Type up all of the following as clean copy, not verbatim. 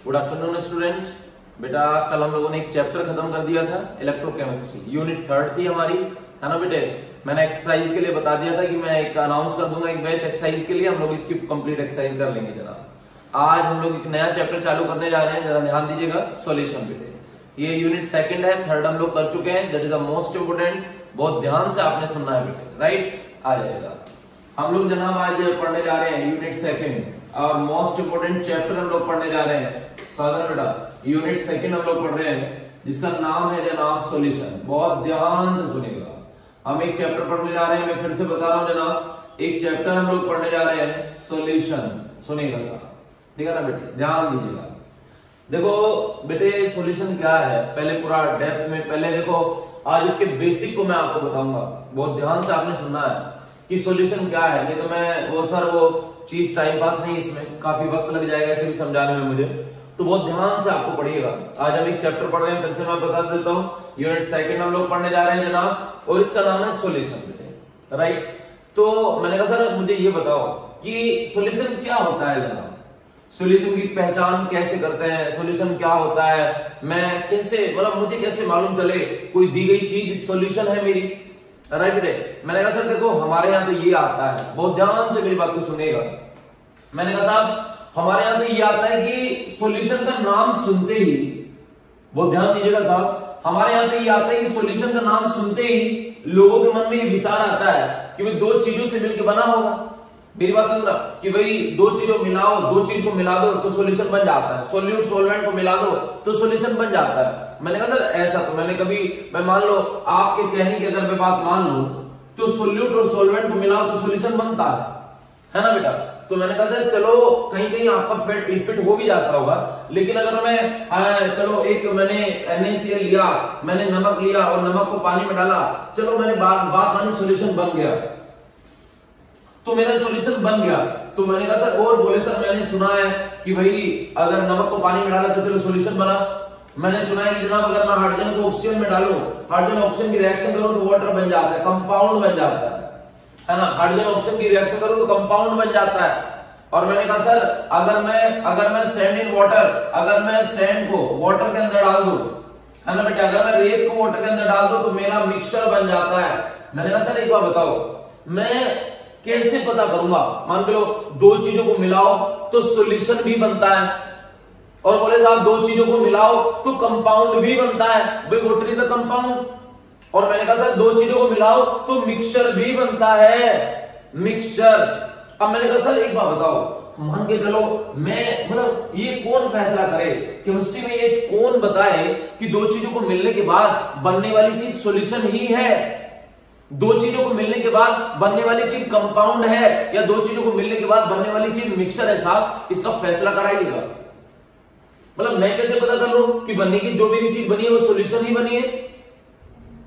Good afternoon student. बेटा कल हम लोगों ने एक चैप्टर खत्म कर दिया था, इलेक्ट्रोकेमिस्ट्री, यूनिट 3 थी हमारी, है ना बेटे। मैंने एक्सरसाइज के लिए बता दिया था कि मैं एक अनाउंस कर दूंगा एक बैच एक्सरसाइज के लिए, हम लोग इसकी कंप्लीट एक्सरसाइज कर लेंगे जनाब। आज हम लोग एक नया चैप्टर चालू करने जा रहे हैं, जरा ध्यान दीजिएगा। सॉल्यूशन बेटे, ये यूनिट 2 है, 3 हम लोग कर चुके हैं, that is the most important. बहुत ध्यान से आपने सुनना है बेटे, राइट। आ जाएगा। हम लोग जनाब आज पढ़ने जा रहे हैं यूनिट 2 और मोस्ट इंपोर्टेंट चैप्टर हम लोग पढ़ने जा रहे हैं। साधारण बेटा यूनिट 2 हम लोग पढ़ रहे हैं जिसका नाम है जनाब सॉल्यूशन। बहुत ध्यान से सुनिएगा, हम एक चैप्टर पढ़ने जा रहे हैं। मैं फिर से बता रहा हूं जनाब, एक चैप्टर हम लोग पढ़ने जा रहे हैं सॉल्यूशन। सुनिएगा साहब, ठीक है ना बेटे, ध्यान दीजिएगा। देखो बेटे सॉल्यूशन क्या है, पहले पूरा डेप्थ में पहले देखो। आज इसके बेसिक को मैं आपको बताऊंगा, बहुत ध्यान से आपने सुनना है कि सॉल्यूशन क्या है। नहीं तो मैं वो चीज टाइम पास नहीं, इसमें काफी वक्त लग जाएगा इसे भी समझाने में मुझे, तो बहुत ध्यान से आपको पढ़िएगा। आज हम एक चैप्टर पढ़ रहे हैं, फिर से मैं बता देता हूँ, यूनिट 2 हम लोग पढ़ने जा रहे हैं जनाब, और इसका नाम है सॉल्यूशन बेटे, राइट। तो मैंने कहा सर मुझे ये बताओ कि सॉल्यूशन क्या होता है जनाब, सॉल्यूशन की पहचान कैसे करते हैं, सॉल्यूशन क्या होता है, मैं कैसे मतलब मुझे कैसे मालूम चले कोई दी गई चीज सॉल्यूशन है मेरी, राइट बेटे। मैंने कहा सर देखो हमारे यहाँ तो ये आता है, बहुत ध्यान से मेरी बात को सुनेगा। मैंने कहा साहब हमारे यहाँ तो ये आता है कि सॉल्यूशन का नाम सुनते ही, बहुत ध्यान दीजिएगा साहब, हमारे यहाँ तो ये आता है कि सॉल्यूशन का नाम सुनते ही लोगों के मन में ये विचार आता है कि भाई दो चीजों से मिलकर बना होगा। मेरी बात सुन रहा कि भाई दो चीजों मिलाओ, दो चीज को मिला दो तो सॉल्यूशन बन जाता है, सोल्यूट सोलवेंट को मिला दो तो सॉल्यूशन बन जाता है। मैंने कहा सर ऐसा तो मैंने कभी, मैं मान लो आपके कहने की अगर मैं बात मान लूं तो सोल्यूट और सोलवेंट को मिलाओ तो सॉल्यूशन बनता है ना बेटा। तो मैंने कहा सर चलो कहीं कहीं आपका फिट हो भी जाता होगा, लेकिन अगर मैं चलो एक मैंने NaCl लिया, मैंने नमक लिया और नमक को पानी में डाला, चलो मैंने बात मानी सॉल्यूशन बन गया, तो मेरा सॉल्यूशन बन गया। तो मैंने कहा सर और बोले सर मैंने सुना है कि भाई अगर नमक को पानी में डाला तो चलो सॉल्यूशन बना। मैंने सुना है कि जनाब अगर मैं हाइड्रोजन को ऑक्सीजन में डालूं, हाइड्रोजन ऑक्सीजन की रिएक्शन करूं तो वाटर बन जाता है, कंपाउंड बन जाता है ना। हाइड्रोजन ऑक्सीजन की रिएक्शन करूं तो कंपाउंड बन जाता है। और मैंने कहा सर अगर मैं सैंड इन वाटर, अगर मैं सैंड को वाटर के अंदर डाल दूं, है ना बेटा, अगर मैं रेत को वाटर के अंदर डाल दूं तो मेरा मिक्सचर बन जाता है। मैंने कहा सर एक बार बताओ मैं कैसे पता करूंगा, मान लो दो चीजों को मिलाओ तो सॉल्यूशन भी बनता है, और बोले साहब दो चीजों को मिलाओ तो कंपाउंड भी बनता है, भाई वाटर इज अ कंपाउंड। और मैंने कहा सर दो चीजों को मिलाओ तो मिक्सचर भी बनता है, मिक्सचर। अब मैंने कहा सर एक बात बताओ, मान के चलो मैं मतलब ये कौन फैसला करे केमिस्ट्री में, ये कौन बताए कि दो चीजों को मिलने के बाद बनने वाली चीज सॉल्यूशन ही है, दो चीजों को मिलने के बाद बनने वाली चीज कंपाउंड है, या दो चीजों को मिलने के बाद बनने वाली चीज मिक्सचर है साहब, इसका फैसला कराइएगा। मतलब मैं कैसे पता कर लूं कि बनने की जो मेरी चीज बनी है वो सॉल्यूशन ही बनी है।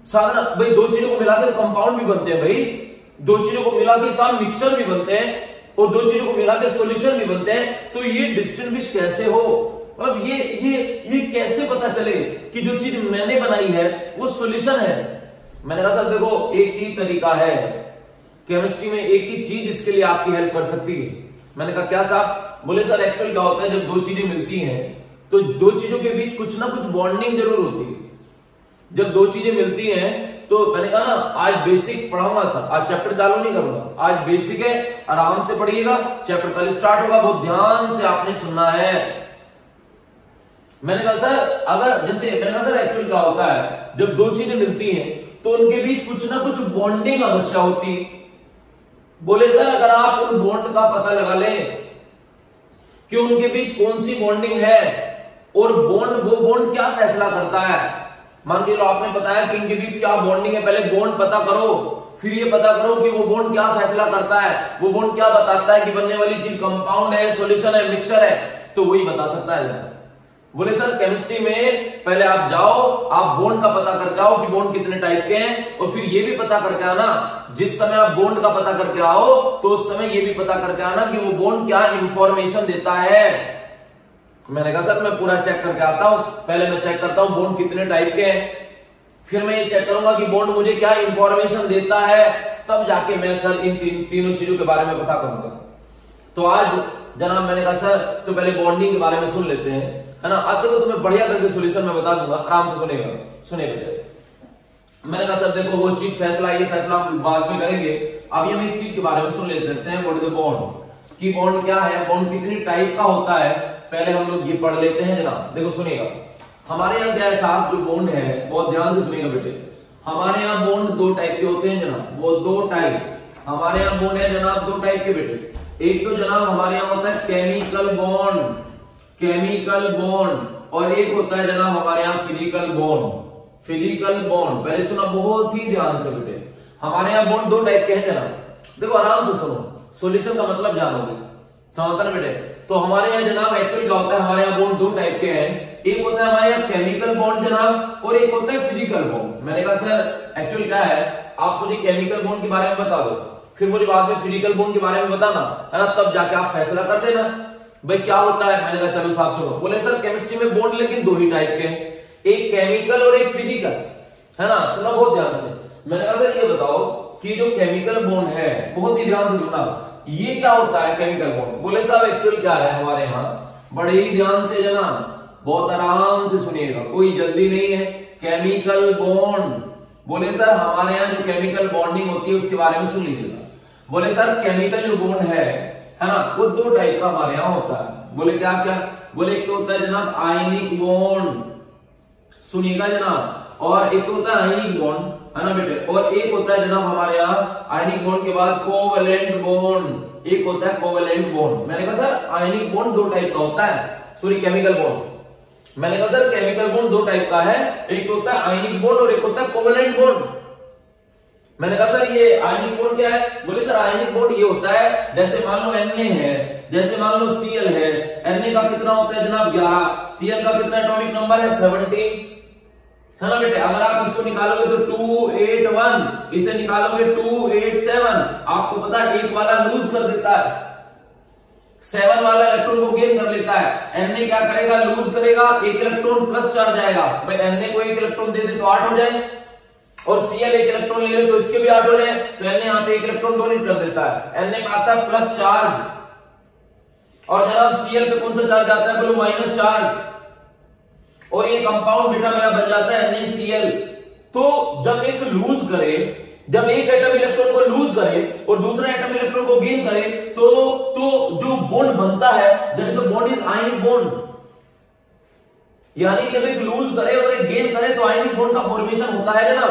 साधारण भाई दो चीजों को मिलाकर कंपाउंड भी बनते हैं, भाई दो चीजों को मिला के साहब मिक्सचर भी बनते हैं, और दो चीजों को मिला के सॉल्यूशन भी बनते हैं। तो ये डिस्टिंग्विश कैसे हो, मतलब ये कैसे पता चले कि जो चीज मैंने बनाई है वो सॉल्यूशन है। मैंने कहा सर देखो एक ही तरीका है केमिस्ट्री में, एक ही चीज इसके लिए आपकी हेल्प कर सकती है। मैंने कहा क्या साहब, बोले सर एक्चुअली क्या होता है जब दो चीजें मिलती हैं तो दो चीजों के बीच कुछ ना कुछ बॉन्डिंग जरूर होती है। जब दो चीजें मिलती हैं तो मैंने कहा ना आज बेसिक पढ़ाऊंगा सर, आज चैप्टर चालू नहीं करूंगा, आज बेसिक है, आराम से पढ़िएगा, चैप्टर कल स्टार्ट होगा, बहुत ध्यान से आपने सुनना है। मैंने कहा सर अगर जैसे मैंने कहा सर एक्चुअली क्या होता है जब दो चीजें मिलती हैं तो उनके बीच कुछ ना कुछ बॉन्डिंग अवश्य होती। बोले सर अगर आप उन बॉन्ड का पता लगा लें कि उनके बीच कौन सी बॉन्डिंग है, और वो बॉन्ड क्या फैसला करता है, मान के लो आपने बताया कि इनके बीच क्या बॉन्डिंग है, पहले बॉन्ड पता करो, फिर ये पता करो कि वो बॉन्ड क्या फैसला करता है, वो बॉन्ड क्या बताता है कि बनने वाली चीज कंपाउंड है, सॉल्यूशन है, मिक्सचर है, तो वही बता सकता है। बोले सर केमिस्ट्री में पहले आप जाओ, आप बॉन्ड का पता करके आओ कि बॉन्ड कितने टाइप के हैं, और फिर ये भी पता करके आना, जिस समय आप बॉन्ड का पता करके आओ तो उस समय ये भी पता करके आना कि वो बॉन्ड क्या इंफॉर्मेशन देता है। मैंने कहा सर मैं पूरा चेक करके आता हूं, पहले मैं चेक करता हूं बॉन्ड कितने टाइप के हैं, फिर मैं ये चेक करूंगा कि बॉन्ड मुझे क्या इंफॉर्मेशन देता है, तब जाके मैं सर इन तीनों चीजों के बारे में पता करूंगा। तो आज जनाब मैंने कहा सर तो पहले बॉन्डिंग के बारे में सुन लेते हैं। है ना। अब देखो तुम्हें बढ़िया करके सॉल्यूशन मैं बता दूंगा, आराम से सुनेगा। सुने बेटे, मैंने कहा सर देखो वो चीज फैसला, ये फैसला हम बाद में करेंगे, अभी हम एक चीज के बारे में सुन लेते हैं, व्हाट इज द बॉन्ड, कि बॉन्ड क्या है, बॉन्ड कितनी टाइप का होता है, पहले हम लोग ये पढ़ लेते हैं जनाब। देखो सुनिएगा, हमारे यहाँ क्या है साहब, जो बॉन्ड है बहुत ध्यान से सुनिएगा बेटे, हमारे यहाँ बॉन्ड दो टाइप के होते हैं जनाब, वो दो टाइप हमारे यहाँ बॉन्ड है जनाब, दो टाइप के बेटे। एक तो जनाब हमारे यहाँ होता है केमिकल बॉन्ड, केमिकल बॉन्ड, और एक होता है जनाब हमारे यहाँ फिजिकल बॉन्ड, फिजिकल बॉन्ड। पहले सुना बहुत ही ध्यान से बेटे, हमारे यहाँ बॉन्ड दो टाइप के हैं जनाब। देखो आराम से सुनो, सॉल्यूशन का मतलब जानोगे, समझता ना बेटे। तो हमारे यहाँ जनाब एक्चुअली क्या होता है, हमारे यहाँ बॉन्ड दो टाइप के हैं, एक होता है हमारे यहाँ केमिकल बॉन्ड जनाब, और एक होता है फिजिकल बॉन्ड। मैंने कहा सर एक्चुअली क्या है, आप मुझे केमिकल बॉन्ड के बारे में बता दो, फिर मुझे बाद में फिजिकल बॉन्ड के बारे में बताना, है ना, तब जाके आप फैसला कर देना भाई क्या होता है। मैंने कहा चलो साहब सुनो। बोले सर केमिस्ट्री में बॉन्ड लेकिन दो ही टाइप के हैं, एक केमिकल और एक फिजिकल, है ना, सुना बहुत ध्यान से। मैंने कहा सर ये बताओ कि जो केमिकल बॉन्ड है, बहुत ही ध्यान से सुना, ये क्या होता है केमिकल बॉन्ड। बोले साहब एक्चुअली क्या है हमारे यहाँ, बड़े ही ध्यान से जनाब, बहुत आराम से सुनिएगा, कोई जल्दी नहीं है। केमिकल बॉन्ड, बोले सर हमारे यहाँ जो केमिकल बॉन्डिंग होती है उसके बारे में सुन लीजिएगा। बोले सर केमिकल जो बॉन्ड है ना, वो दो टाइप का हमारे यहाँ होता है। बोले क्या क्या, बोले एक तो होता है जनाब आयनिक बॉन्ड, सुनिएगा जनाब, और एक तो होता है आयनिक बॉन्ड, है ना बेटे, और एक होता है जनाब हमारे यहाँ आयनिक बॉन्ड के बाद कोवैलेंट बॉन्ड, एक होता है कोवैलेंट बॉन्ड। मैंने कहा सर आयनिक बॉन्ड दो टाइप का होता है, सॉरी केमिकल बॉन्ड। मैंने कहा सर केमिकल बॉन्ड दो टाइप का है, एक तो होता है आयनिक बॉन्ड और एक होता है कोवैलेंट बॉन्ड। मैंने कहा सर ये आयनिक बॉन्ड क्या है। बोले सर आयनिक बॉन्ड ये होता है, जैसे मान लो Na है, जैसे मान लो Cl है, Na का कितना होता है जनाब 11, Cl का कितना एटॉमिक नंबर है 17, है ना बेटे। अगर आप इसको निकालोगे तो 281, इसे निकालोगे 287, आपको पता है एक वाला लूज कर देता है, 7 वाला इलेक्ट्रॉन को गेन कर लेता है। Na क्या करेगा, लूज करेगा, एक इलेक्ट्रॉन प्लस चार्ज आएगा, भाई Na को एक इलेक्ट्रॉन दे दे तो 8 हो जाए, और Cl एक इलेक्ट्रॉन ले ले तो इसके भी 8 हो जाए, तो Na यहाँ पे एक इलेक्ट्रॉन डोनेट कर देता है, Na पे आता है प्लस चार्ज, और जनाब Cl पे कौन सा चार्ज आता है, बोलो माइनस चार्ज, और ये कंपाउंड बेटा मेरा बन जाता है NaCl। तो जब एक लूज करे, जब एक एटम इलेक्ट्रॉन को लूज करे और दूसरा एटम इलेक्ट्रॉन को गेन करे, तो जो बॉन्ड बनता है that is the bond is ionic bond. यानी जब एक लूज करे और एक गेन करे तो आयनिक बॉन्ड का फॉर्मेशन होता है ना,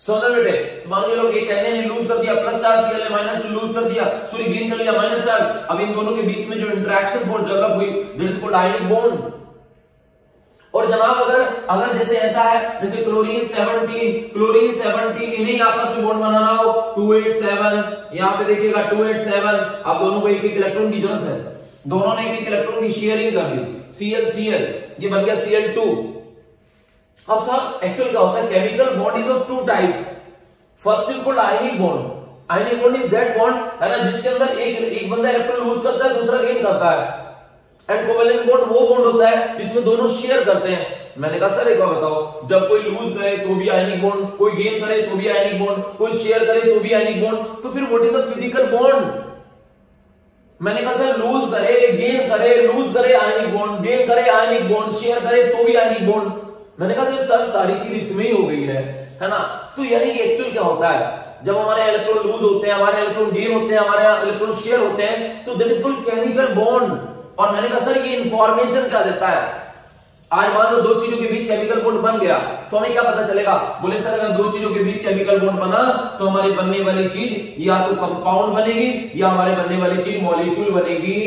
समझ बेटे। तो मान लो एक Na ने लूज कर दिया प्लस चार्ज, Cl ने माइनस लूज कर दिया, सॉरी गेन कर लिया माइनस चार्ज, अब इन दोनों के बीच में जो इंटरेक्शन फोर्स डेवलप हुई that is called ionic bond. और जनाब अगर जैसे ऐसा है, जैसे क्लोरीन 17 इन्हें आपस में बॉन्ड बनाना हो 287, यहाँ पे देखिएगा 287, अब दोनों को एक एक इलेक्ट्रॉन की जरूरत है, दोनों ने एक एक इलेक्ट्रॉन की शेयरिंग कर दी, Cl ये बन गया Cl2। अब साहब एक्चुअल क्या होता है, chemical bond is of two type, first is called ionic bond. Ionic bond is that bond, है ना, जिसके अंदर एक बंदा इलेक्ट्रॉन लूज करता है, दूसरा गेन करता है। एंड कोवैलेंट बॉन्ड वो बॉन्ड होता है जिसमें दोनों शेयर करते हैं। मैंने कहा सर एक बार बताओ, जब कोई लूज करे तो भी आयनिक बॉन्ड, कोई गेन करे तो भी आयनिक बॉन्ड, कोई शेयर करे तो भी आयनिक बॉन्ड, तो फिर what is the physical bond. मैंने कहा सर लूज करे, गेन करे, लूज करे आयनिक बॉन्ड, गेन करे आयनिक बॉन्ड, शेयर करे तो भी आयनिक बॉन्ड। मैंने कहा सर सारी चीज इसमें ही हो गई है ना। तो यानी एक्चुअल क्या होता है, जब हमारे इलेक्ट्रॉन लूज होते हैं, हमारे इलेक्ट्रॉन गेन होते हैं, हमारे इलेक्ट्रॉन शेयर होते हैं, तो that is called chemical bond. और मैंने कहा सर ये इंफॉर्मेशन क्या देता है, आज मान लो दो चीजों के बीच केमिकल बॉन्ड बन गया तो हमें क्या पता चलेगा। बोले सर अगर दो चीजों के बीच केमिकल बॉन्ड बना तो हमारी बनने वाली चीज या तो कंपाउंड बनेगी या हमारे बनने वाली चीज मॉलिक्यूल बनेगी,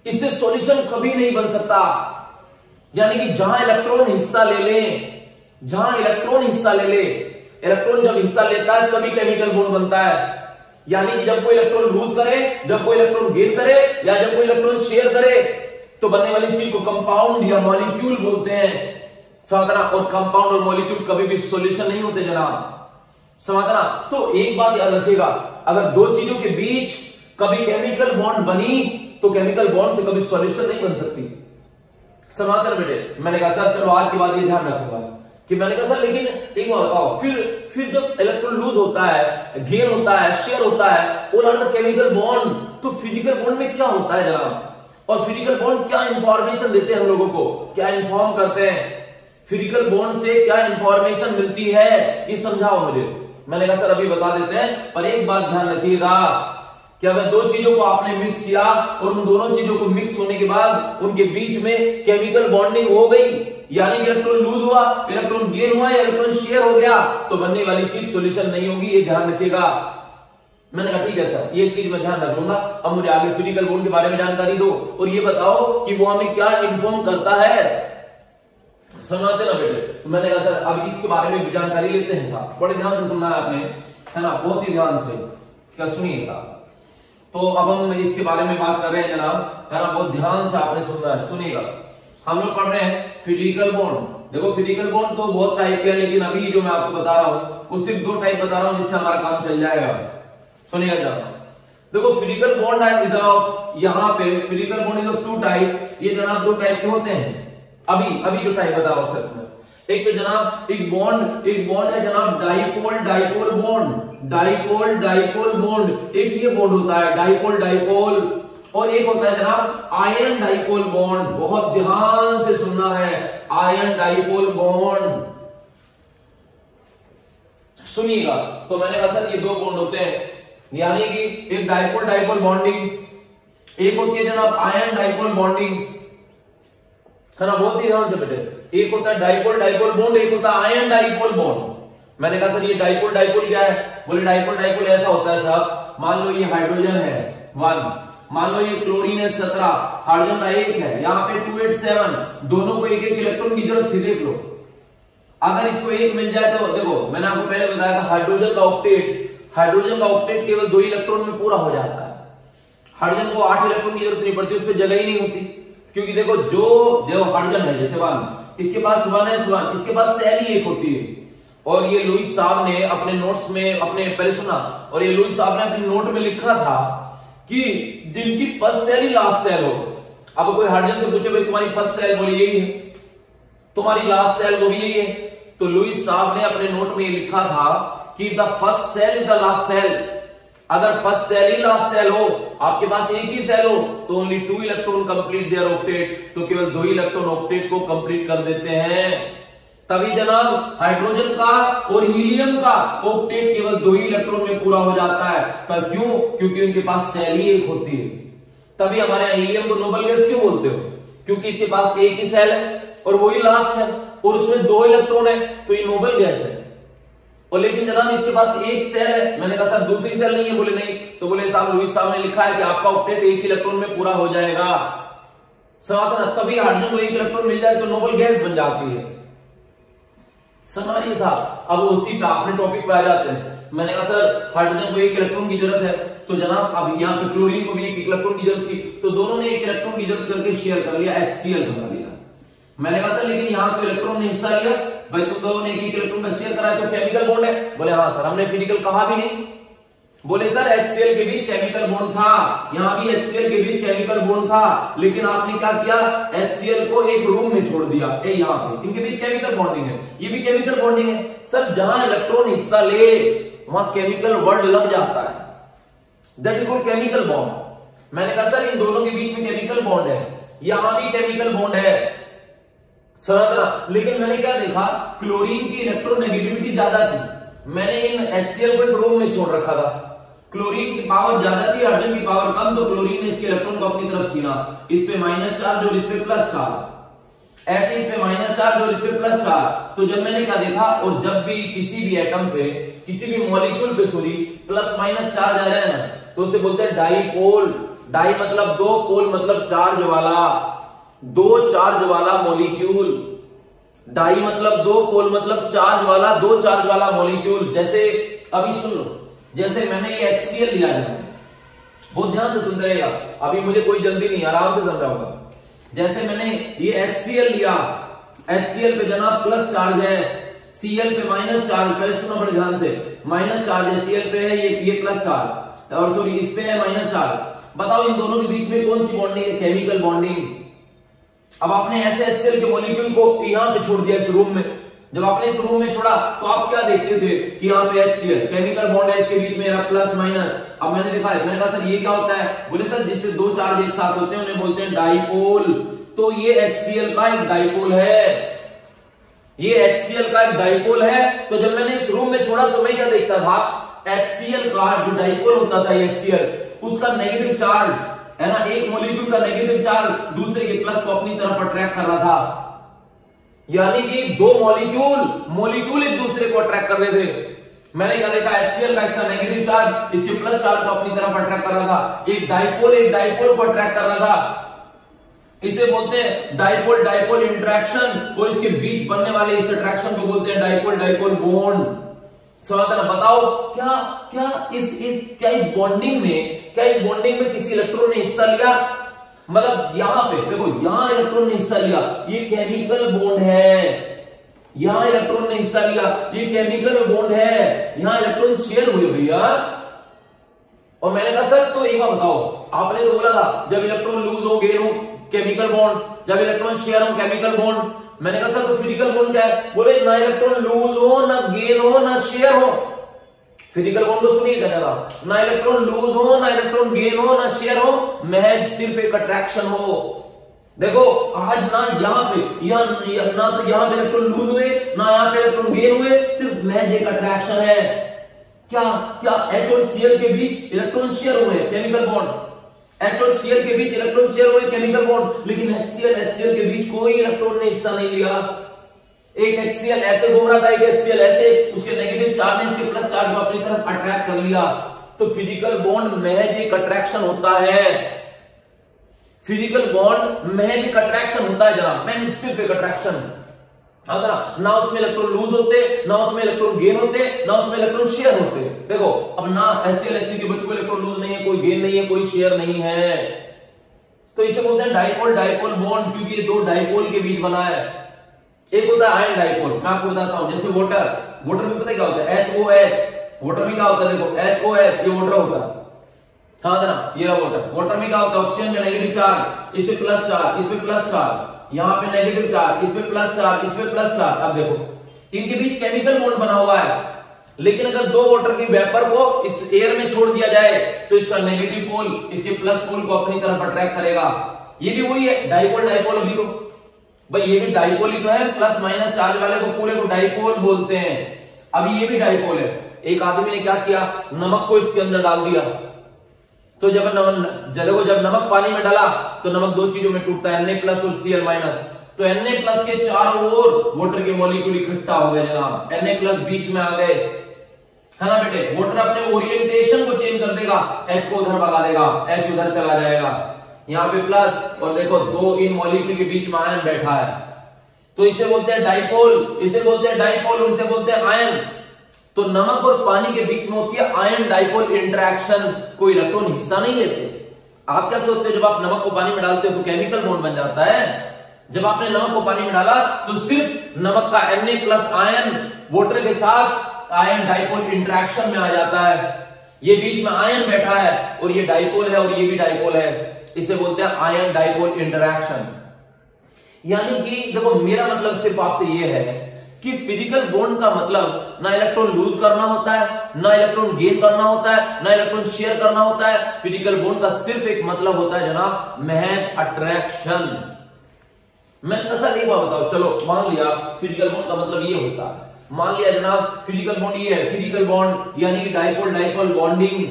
इससे सॉल्यूशन कभी नहीं बन सकता। यानी कि जहां इलेक्ट्रॉन हिस्सा ले ले, जहां इलेक्ट्रॉन हिस्सा ले ले, इलेक्ट्रॉन जब हिस्सा लेता है तभी केमिकल बॉन्ड बनता है। यानी कि जब कोई इलेक्ट्रॉन लूज करे, जब कोई इलेक्ट्रॉन गेन करे या जब कोई इलेक्ट्रॉन शेयर करे तो बनने वाली चीज को कंपाउंड या मॉलिक्यूल बोलते हैं। समझना, और कंपाउंड और मॉलिक्यूल कभी भी सॉल्यूशन नहीं होते जनाब, समझना। तो एक बात याद रखिएगा, अगर दो चीजों के बीच कभी केमिकल बॉन्ड बनी तो केमिकल बॉन्ड से कभी सॉल्यूशन नहीं बन सकती। समझना बेटे। मैंने कहा सर चलो आज के बाद ये ध्यान रखूंगा कि मैंने कहा सर लेकिन एक बार बताओ, फिर जब इलेक्ट्रॉन लूज होता है, गेन होता है, शेयर होता है, वो लगता है केमिकल बॉन्ड, तो फिजिकल बॉन्ड में क्या होता है जनाब। और फिजिकल बॉन्ड क्या इंफॉर्मेशन देते हैं हम लोगों को, क्या इंफॉर्म करते हैं, फिजिकल बॉन्ड से क्या इंफॉर्मेशन मिलती है, ये समझाओ मुझे। मैंने कहा सर अभी बता देते हैं, पर एक बात ध्यान रखिएगा कि अगर दो चीजों को आपने मिक्स किया और उन दोनों चीजों को मिक्स होने के बाद उनके बीच में केमिकल बॉन्डिंग हो गई, यानी कि इलेक्ट्रॉन लूज हुआ, इलेक्ट्रॉन गेन हुआ, इलेक्ट्रॉन शेयर हो गया, तो बनने वाली चीज सॉल्यूशन नहीं होगी, ये ध्यान रखिएगा। मैंने कहा ठीक है सर, ये चीज मैं ध्यान रख लूंगा। अब मुझे आगे फिजिकल बॉन्ड के बारे में जानकारी दो और ये बताओ कि वो हमें क्या इन्फॉर्म करता है, समझाते ना बेटे। तो मैंने कहा सर अब इसके बारे में भी जानकारी लेते हैं साहब, बड़े ध्यान से सुनना है आपने, है ना, बहुत ही ध्यान से, क्या सुनिए साहब। तो अब हम इसके बारे में बात कर रहे हैं जनाब, है ना, बहुत ध्यान से आपने सुनना है, सुनिएगा। हम लोग पढ़ रहे हैं फिजिकल बॉन्ड। देखो फिजिकल बॉन्ड तो बहुत टाइप के हैं, लेकिन अभी जो मैं आपको बता रहा हूं वो सिर्फ दो टाइप बता रहा हूं जिससे हमारा काम चल जाएगा। सुनिएगा जनाब, देखो फिजिकल बॉन्ड इज ऑफ, यहाँ पे physical bond is of two type. ये जनाब दो टाइप के होते हैं, अभी जो टाइप बता रहा हूं सिर्फ में। एक तो जनाब एक बॉन्ड है जनाब dipole dipole bond, dipole dipole bond, एक ये बॉन्ड होता है डाइपोल डाइपोल, और एक होता है जनाब आयन डाइपोल बॉन्ड। बहुत ध्यान से सुनना है, आयन डाइपोल बॉन्ड, सुनिएगा। तो मैंने कहा सर ये दो बॉन्ड होते हैं, यानी कि एक डाइपोल डाइपोल बॉन्डिंग, एक होती है जनाब आयन डाइपोल बॉन्डिंग, है ना, बहुत ही ध्यान से बेटे। एक होता है डाइपोल डाइपोल बॉन्ड, एक होता है आयन डाइपोल बॉन्ड। मैंने कहा सर ये डाइपोल डाइपोल क्या है, बोले डाइपोल डाइपोल ऐसा होता है साहब, मान लो ये हाइड्रोजन है 1, मान लो ये क्लोरीन है 17, हाइड्रोजन का 1 है, यहाँ पे 287, दोनों को एक एक इलेक्ट्रॉन की जरूरत थी। देख लो अगर इसको एक मिल जाए तो देखो मैंने आपको पहले बताया था हाइड्रोजन का ऑक्टेट केवल 2 इलेक्ट्रॉन में पूरा हो जाता है। हाइड्रोजन को 8 इलेक्ट्रॉन की जरूरत नहीं पड़ती, उस पर जगह ही नहीं होती, क्योंकि देखो जो हाइड्रोजन है जैसे 1, इसके पास 1s1, इसके पास सेल ही एक होती है। और ये लुईस साहब ने अपने नोट्स में अपने पहले सुना, और ये लुईस साहब ने अपने नोट में लिखा था कि जिनकी फर्स्ट सेल ही लास्ट सेल हो। अब कोई हाइड्रोजन से पूछे भाई तुम्हारी फर्स्ट सेल, बोली यही है, तुम्हारी लास्ट सेल वो भी यही है। तो लुईस साहब ने अपने नोट में लिखा था कि the first cell is the last cell. अगर फर्स्ट सेल ही लास्ट सेल हो, आपके पास एक ही सेल हो, तो only 2 electron complete their octet, तो केवल 2 इलेक्ट्रॉन ऑक्टेट को कंप्लीट कर देते हैं। तभी जनाब हाइड्रोजन का और हीलियम का ऑक्टेट केवल 2 ही इलेक्ट्रॉन में पूरा हो जाता है। पर क्यों? क्योंकि उनके पास सेल ही एक होती है। तभी हमारे यहाँ हीलियम को नोबल गैस क्यों बोलते हो? क्योंकि इसके पास एक ही सेल है और वही लास्ट है, और उसमें 2 इलेक्ट्रॉन है, तो ये नोबल गैस है। और लेकिन जनाब इसके पास एक सेल है। मैंने कहा सर दूसरी सेल नहीं है, बोले नहीं। तो बोले साहब लुईस साहब ने लिखा है कि आपका ऑक्टेट 1 इलेक्ट्रॉन में पूरा हो जाएगा। समझ ना, तभी हाइड्रोजन को 1 इलेक्ट्रॉन मिल जाए तो नोबल गैस बन जाती है। समझिए साहब, अब उसी पे अपने टॉपिक पे आ जाते हैं। मैंने कहा सर हाइड्रोजन को 1 इलेक्ट्रॉन की जरूरत है, तो जनाब अब यहाँ पे क्लोरीन को भी 1 इलेक्ट्रॉन की जरूरत थी, तो दोनों ने 1 इलेक्ट्रॉन की जरूरत करके शेयर कर लिया, HCl बना लिया। मैंने कहा सर लेकिन यहाँ तो इलेक्ट्रॉन ने हिस्सा लिया, भाई तुम दोनों ने 1 इलेक्ट्रॉन का शेयर करा है तो केमिकल बॉन्ड है। बोले हाँ सर, हमने फिजिकल कहा भी नहीं। बोले सर HCl के बीच केमिकल बॉन्ड था, यहाँ भी HCl के बीच केमिकल बॉन्ड था, लेकिन आपने क्या किया, HCl को एक रूम में छोड़ दिया। यहाँ पे इनके बीच केमिकल बॉन्डिंग है, ये भी केमिकल बॉन्डिंग है। सर जहां इलेक्ट्रॉन हिस्सा ले वहां केमिकल वर्ड लग जाता है, that is called chemical bond. मैंने कहा सर इन दोनों के बीच में केमिकल बॉन्ड है, यहां भी केमिकल बॉन्ड है, समझना। लेकिन मैंने क्या देखा, क्लोरीन की इलेक्ट्रोनेगेटिविटी ज्यादा थी, मैंने इन HCl को एक रूम में छोड़ रखा था। क्लोरीन की पावर ज्यादा थी, हाइड्रोजन की पावर कम, तो क्लोरीन ने इसके इलेक्ट्रॉन को अपनी तरफ छीना, इस पे माइनस चार्ज और इस पे प्लस चार्ज, ऐसे इस पे माइनस चार्ज और इस पे प्लस चार्ज। तो जब मैंने क्या देखा, और जब भी किसी भी एटम पे किसी भी मॉलिक्यूल पे सॉरी प्लस माइनस चार्ज आ जाए ना, तो उसे बोलते हैं डाईपोल। डाई मतलब 2, पोल मतलब चार्ज वाला, 2 चार्ज वाला मॉलिक्यूल। डाई मतलब 2, पोल मतलब चार्ज वाला, 2 चार्ज वाला मॉलिक्यूल। जैसे अभी सुन लो, जैसे मैंने ये HCl लिया है, बहुत ध्यान से सुनते रहिएगा, अभी मुझे कोई जल्दी नहीं, आराम से समझाऊंगा। जैसे मैंने ये HCl लिया, HCl पे जनाब प्लस चार्ज है, Cl पे माइनस चार्ज, पहले सुनो बड़े ध्यान से, माइनस चार्ज है, Cl पे है ये प्लस चार्ज, और सॉरी इस पे है माइनस चार्ज। बताओ इन दोनों के बीच में कौन सी बॉन्डिंग है, केमिकल बॉन्डिंग। अब आपने ऐसे HCl के मॉलिक्यूल को यहां पे छोड़ दिया इस रूम में, जब आपने इस रूम में छोड़ा तो आप क्या देखते थे कि यहाँ पे HCl केमिकल बॉन्ड है, इसके बीच में प्लस माइनस। अब मैंने देखा है, मैंने कहा सर ये क्या होता है, बोले सर जिससे दो चार्ज एक साथ होते हैं उन्हें बोलते हैं डाइपोल। तो ये HCl का एक डाइपोल है, ये HCl का एक डाइपोल है। तो जब मैंने इस रूम में छोड़ा तो मैं क्या देखता था, HCl का जो डाइपोल होता था HCl, उसका नेगेटिव चार्ज है ना, एक मॉलिक्यूल का नेगेटिव चार्ज दूसरे के प्लस को अपनी तरफ अट्रैक्ट कर रहा था। यानी कि दो मॉलिक्यूल एक दूसरे को अट्रैक्ट कर रहे थे। मैंने क्या देखा, HCl का इसका नेगेटिव चार्ज इसके प्लस चार्ज को अपनी तरफ अट्रैक्ट कर रहा था। एक डाइपोल को अट्रैक्ट कर रहा था। इसे बोलते हैं डाइपोल इंटरेक्शन, और इसके बीच बनने वाले इस अट्रैक्शन को बोलते हैं डाइपोल बॉन्ड। समाधान बताओ, क्या इस बॉन्डिंग में किसी इलेक्ट्रॉन ने हिस्सा लिया? मतलब यहां पे देखो, यहां इलेक्ट्रॉन ने हिस्सा लिया, ये केमिकल बॉन्ड है। यहां इलेक्ट्रॉन ने हिस्सा लिया, ये केमिकल बॉन्ड है। यहां इलेक्ट्रॉन शेयर हुए भैया। और मैंने कहा सर तो एक बात बताओ, आपने तो बोला था जब इलेक्ट्रॉन लूज हो गेन हो केमिकल बॉन्ड, जब इलेक्ट्रॉन शेयर हो केमिकल बॉन्ड। मैंने कहा सर तो फिजिकल बॉन्ड क्या है? बोले ना इलेक्ट्रॉन लूज हो, ना गेन हो, ना शेयर हो। फिजिकल बॉन्ड को सुनिए जरा, ना इलेक्ट्रॉन लूज हो, ना इलेक्ट्रॉन गेन हो, ना शेयर हो, महज सिर्फ एक अट्रैक्शन हो। देखो आज ना यहाँ पे ना तो यहाँ पे इलेक्ट्रॉन लूज हुए, ना यहाँ पे इलेक्ट्रॉन गेन हुए, सिर्फ महज एक अट्रैक्शन है। क्या H और Cl के बीच इलेक्ट्रॉन शेयर हुए केमिकल बॉन्ड, H और Cl के बीच इलेक्ट्रॉन शेयर हुए केमिकल बॉन्ड, लेकिन HCl के बीच कोई इलेक्ट्रॉन ने हिस्सा नहीं लिया। एक HCl ऐसे घूम रहा था, एक HCl ऐसे, उसके नेगेटिव चार्ज ने इसके प्लस चार्ज को अपनी तरफ अट्रैक्ट कर लिया। तो फिजिकल बॉन्ड महज एक अट्रैक्शन होता है। फिजिकल बॉन्ड महज एक अट्रैक्शन होता है जनाब, महज सिर्फ एक अट्रैक्शन। अगर ना उसमें इलेक्ट्रॉन लूज होते, ना उसमें इलेक्ट्रॉन गेन होते, ना उसमें इलेक्ट्रॉन शेयर होते। देखो अब ना HCl के बीच कोई इलेक्ट्रॉन लूज नहीं है, कोई गेन नहीं है, कोई शेयर नहीं है। तो इसे बोलते हैं डाइपोल बॉन्ड, क्योंकि ये दो डाइपोल के बीच बना है। एक होता है आयन डाइपोल, मैं आपको बताता हूं, जैसे वाटर में पता है क्या होता है, HOH। वाटर में क्या होता है, देखो HOH ये वाटर होता है, हाँ ना, ये वाटर में क्या होता है, ऑक्सीजन में नेगेटिव चार्ज, इस पे प्लस चार्ज, इस पे प्लस चार्ज, यहाँ पे नेगेटिव चार्ज, इस पे प्लस चार्ज, इस पे प्लस चार्ज। अब देखो इनके बीच केमिकल बॉन्ड बना हुआ है, लेकिन अगर दो वाटर की वेपर को इस एयर में छोड़ दिया जाए तो इसका नेगेटिव पोल इसके प्लस पोल को अपनी तरफ अट्रैक्ट करेगा। ये भी वही है डाइपोल। अभी तो भाई ये भी डाइपोल ही तो है, प्लस माइनस चार्ज वाले को पूरे को डाइपोल बोलते हैं। अभी ये भी डाइपोल है। एक आदमी ने क्या किया, नमक को इसके अंदर डाल दिया, तो जब नमक पानी में डाला तो नमक दो चीजों में टूटता है, Na+ और Cl-। तो Na+ के चारों ओर वाटर के मॉलिक्यूल इकट्ठा हो गए जनाब, Na+ बीच में आ गए, है ना बेटे। वाटर अपने ओरिएंटेशन को चेंज कर देगा, H को उधर भगा देगा, H उधर चला जाएगा, यहाँ पे प्लस, और देखो दो इन मॉलिक्यूल के बीच में आयन बैठा है। तो इसे बोलते हैं डाइपोल, इसे बोलते हैं डाइपोल, और इसे बोलते हैं आयन। तो नमक और पानी के बीच में होती है आयन डाइपोल इंटरेक्शन, कोई इलेक्ट्रॉन हिस्सा नहीं लेते। आप क्या सोचते हो, जब आप नमक को पानी में डालते हो तो केमिकल बॉन्ड बन जाता है। जब आपने नमक को पानी में डाला तो सिर्फ नमक का Na+ आयन वाटर के साथ आयन डाइपोल इंटरेक्शन में आ जाता है। ये बीच में आयन बैठा है और ये डाइपोल है और ये भी डाइपोल है, इसे बोलते हैं आयन डाइपोल इंटरेक्शन। यानी कि देखो मेरा मतलब सिर्फ आपसे ये है कि फिजिकल बॉन्ड का मतलब ना इलेक्ट्रॉन लूज करना होता है, ना इलेक्ट्रॉन गेन करना होता है, ना इलेक्ट्रॉन शेयर करना होता है। फिजिकल बॉन्ड का सिर्फ एक मतलब होता है जनाब, महज अट्रैक्शन। मैं ऐसा एक बात बताओ, चलो मान लिया फिजिकल बॉन्ड का मतलब ये होता है, मान लिया जनाब फिजिकल बॉन्ड ये है, फिजिकल बॉन्ड यानी कि डाइपोल बॉन्डिंग,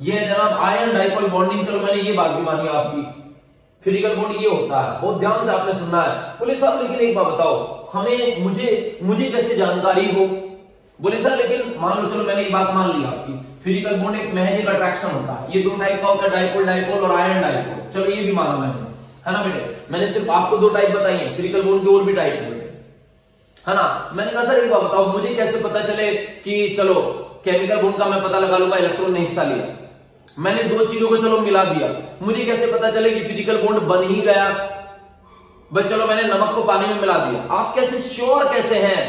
ये है जनाब आयन डाइपोल बॉन्डिंग। चलो मैंने ये बात भी मानी आपकी, फिजिकल बॉन्ड ये होता है, बहुत ध्यान से आपने सुनना है। बोले साहब लेकिन एक बात बताओ, हमें मुझे कैसे जानकारी हो? बोले सर लेकिन मान लो, चलो मैंने ये बात मान ली आपकी, फिजिकल बॉन्ड एक महज एक अट्रैक्शन होता है, ये दो टाइप का होता है, डाइपोल और आयन डाइपोल। चलो ये भी माना मैंने, है ना बेटे। मैंने सिर्फ आपको दो टाइप बताई है, फिजिकल बॉन्ड के और भी टाइप है, है ना। मैंने कहा सर एक बात बताओ, मुझे कैसे पता चले कि चलो केमिकल बॉन्ड का मैं पता लगा लूंगा इलेक्ट्रॉन ने हिस्सा लिया। मैंने दो चीजों को चलो मिला दिया, मुझे कैसे पता चले कि फिजिकल बॉन्ड बन ही गया? भाई चलो मैंने नमक को पानी में मिला दिया, आप कैसे श्योर कैसे हैं,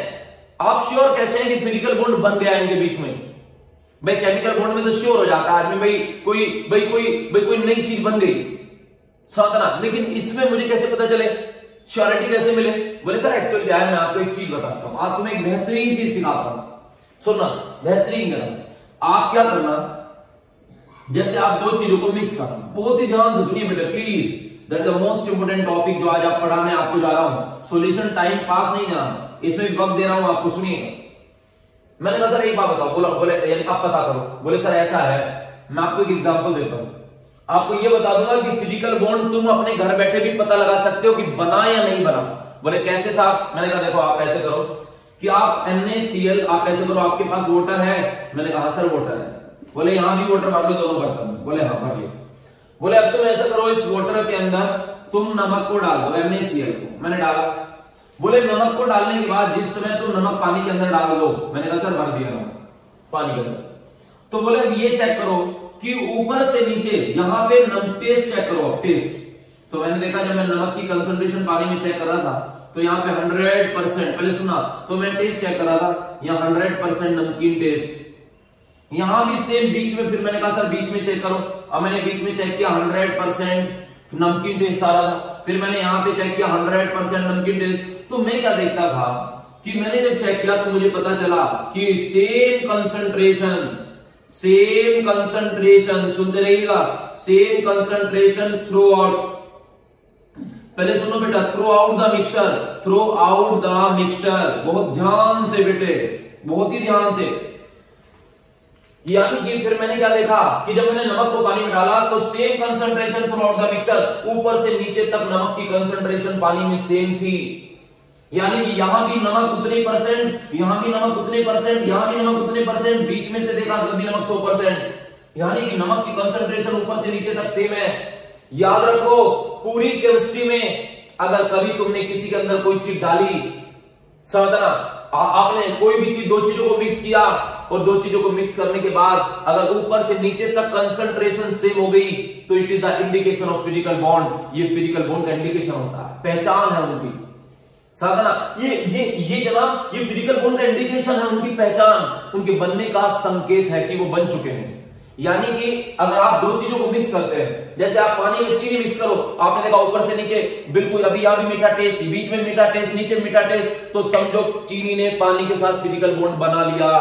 आप श्योर कैसे हैं कि फिजिकल बॉन्ड बन गया इनके बीच में? भाई केमिकल बॉन्ड में तो श्योर हो जाता है आदमी, भाई कोई नई चीज बन गई साधना, लेकिन इसमें मुझे कैसे पता चले? श्योरिटी कैसे मिले? बोले सर एक्चुअली क्या है, मैं आपको एक चीज बताता हूं, आज तुम्हें एक बेहतरीन चीज सिखाता हूं, सुनना, बेहतरीन करना। आप क्या करना, जैसे आप दो चीजों को मिक्स करना, बहुत ही ध्यान से सुनिए बेटा please, that is the most important topic जो आज आप पढ़ाने आपको जा रहा हूं। सॉल्यूशन टाइम पास नहीं जाना, इसमें भी वक्त दे रहा हूं आपको, सुनिए। मैंने कहा सर एक बात बताओ, बोले आप पता करो। बोले सर ऐसा है, मैं आपको एक एग्जांपल देता हूं, आपको ये बता दूंगा कि फिजिकल बॉन्ड तुम अपने घर बैठे भी पता लगा सकते हो कि बना या नहीं बना। बोले कैसे साहब? मैंने कहा देखो आप ऐसे करो कि आप NaCl, आप ऐसे करो, आपके पास वाटर है? मैंने कहा सर वाटर है। बोले यहां भी वाटर भर लो दोनों बर्तन में? बोले हाँ भर लिया। बोले अब तुम ऐसा करो, इस वाटर के अंदर तुम नमक को डाल दो, NaCl को। मैंने डाला। बोले नमक को डालने के बाद जिस समय तुम नमक पानी के अंदर डाल दो, मैंने कहा सर भर दिया नमक पानी के अंदर। तो बोले अब ये चेक करो कि ऊपर से नीचे यहां पे टेस्ट चेक करो, टेस्ट। तो मैंने देखा जब मैं नमक की कंसंट्रेशन पानी में चेक कर रहा था तो यहाँ पे 100%, पहले सुना, तो मैं टेस्ट चेक कर रहा था, यहाँ 100% नमकीन टेस्ट। यहां भी सेम बीच में, फिर मैंने कहा सर बीच में चेक करो। अब मैंने बीच में चेक किया 100% नमकीन टेस्ट आ रहा था। फिर मैंने यहाँ पे चेक किया 100% नमकीन टेस्ट। तो मैं क्या देखता था कि मैंने जब चेक किया तो मुझे पता चला कि सेम कंसंट्रेशन, सुनते रहिएगा, सेम कंसंट्रेशन थ्रू आउट, पहले सुनो बेटा, थ्रू आउट द मिक्सचर, बहुत ध्यान से बेटे, बहुत ही ध्यान से। यानी कि फिर मैंने क्या देखा कि जब मैंने नमक को पानी में डाला तो same concentration through out the mixture, ऊपर से नीचे तक नमक की कंसंट्रेशन पानी में सेम थी। यानी कि यहां भी नमक उतने परसेंट, यहां भी नमक उतने परसेंट, यहां भी नमक उतने परसेंट, बीच में से देखा तब भी नमक 100%। यानी कि नमक की कंसंट्रेशन ऊपर से नीचे तक सेम है। याद रखो पूरी केमिस्ट्री में अगर कभी तुमने किसी के अंदर कोई चीज डाली, समझना, आपने कोई भी चीज, दो चीजों को मिक्स किया और दो चीजों को मिक्स करने के बाद अगर ऊपर से नीचे तक कंसंट्रेशन सेम हो गई तो it is the indication of physical bond. ये फिजिकल बॉन्ड का इंडिकेशन होता है, पहचान है उनकी, साधना, ये जनाब, ये फिजिकल बॉन्ड का इंडिकेशन है, उनकी पहचान, उनके बनने का संकेत है कि वो बन चुके हैं। यानी कि अगर आप दो चीजों को मिक्स करते हैं, जैसे आप पानी में चीनी मिक्स करो, आपने देखा ऊपर से नीचे बिल्कुल, अभी यहां भी मीठा टेस्ट, बीच में मीठा टेस्ट, नीचे मीठा टेस्ट, तो समझो चीनी ने पानी के साथ फिजिकल बॉन्ड बना लिया।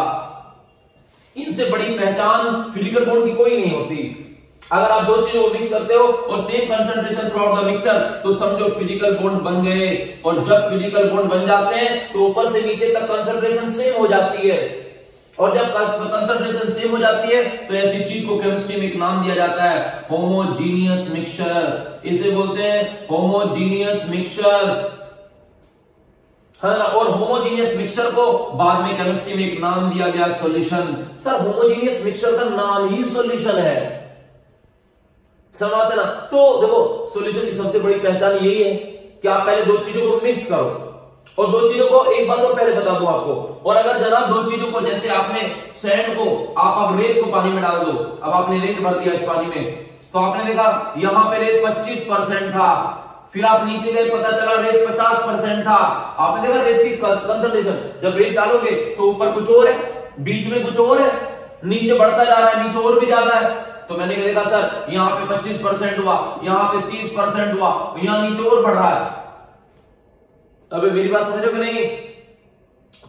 इनसे बड़ी पहचान फिजिकल बॉन्ड की कोई नहीं होती। अगर आप दो चीजों को मिक्स करते हो और same concentration through out the mixture, तो समझो फिजिकल बॉन्ड बन गए। और जब फिजिकल बॉन्ड बन जाते हैं तो ऊपर से नीचे तक कंसंट्रेशन सेम हो जाती है। और जब कंसंट्रेशन सेम हो जाती है तो ऐसी चीज को केमिस्ट्री में एक नाम दिया जाता है, होमोजीनियस मिक्सचर। इसे बोलते हैं होमोजीनियस मिक्सचर, है ना। और होमोजीनियस मिक्सचर को बाद में केमिस्ट्री में एक नाम दिया गया, सॉल्यूशन। सर होमोजीनियस मिक्सचर का नाम ही सॉल्यूशन है, समझते ना। तो देखो सॉल्यूशन की सबसे बड़ी पहचान यही है कि आप पहले दो चीजों को मिक्स करो। और दो चीजों को एक बात और पहले बता दूं आपको, और अगर जनाब दो चीजों को, जैसे आपने सैंड को, आप अब रेत को पानी में डाल दो, अब आपने रेत भर दिया इस पानी में, तो आपने देखा यहां पे रेत 25% था, फिर आप नीचे गए पता चला रेत 50% था। आपने देखा रेत की कंसंट्रेशन, जब रेत डालोगे तो ऊपर कुछ और है, बीच में कुछ और है, नीचे बढ़ता जा रहा है, नीचे और भी ज्यादा है। तो मैंने देखा सर यहाँ पे 25% हुआ, यहाँ पे 30% हुआ, यहाँ नीचे और बढ़ रहा है। अबे मेरी बात समझ रहे हो कि नहीं?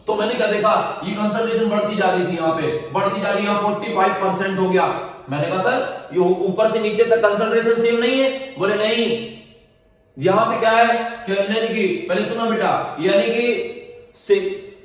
तो मैंने क्या देखा, ये कंसंट्रेशन बढ़ती जा रही थी, यहाँ पे बढ़ती जा रही, यहाँ 45% हो गया। मैंने कहा सर ये ऊपर से नीचे तक कंसंट्रेशन सेम नहीं है? बोले नहीं, यहां पे क्या है कि पहले सुना बेटा, यानी कि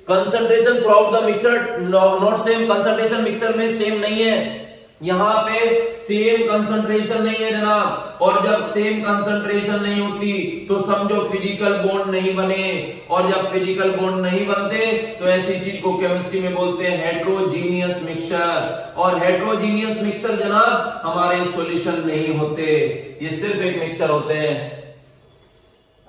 concentration through out the mixture not same, concentration mixture में सेम नहीं है, यहां पे सेम कंसंट्रेशन नहीं है जनाब। और जब सेम कंसंट्रेशन नहीं होती तो समझो फिजिकल बॉन्ड नहीं बने, और जब फिजिकल बॉन्ड नहीं बनते तो ऐसी चीज को केमिस्ट्री में बोलते हैं हेट्रोजीनियस मिक्सचर। और हेट्रोजीनियस मिक्सचर जनाब हमारे सॉल्यूशन नहीं होते, ये सिर्फ एक मिक्सचर होते हैं।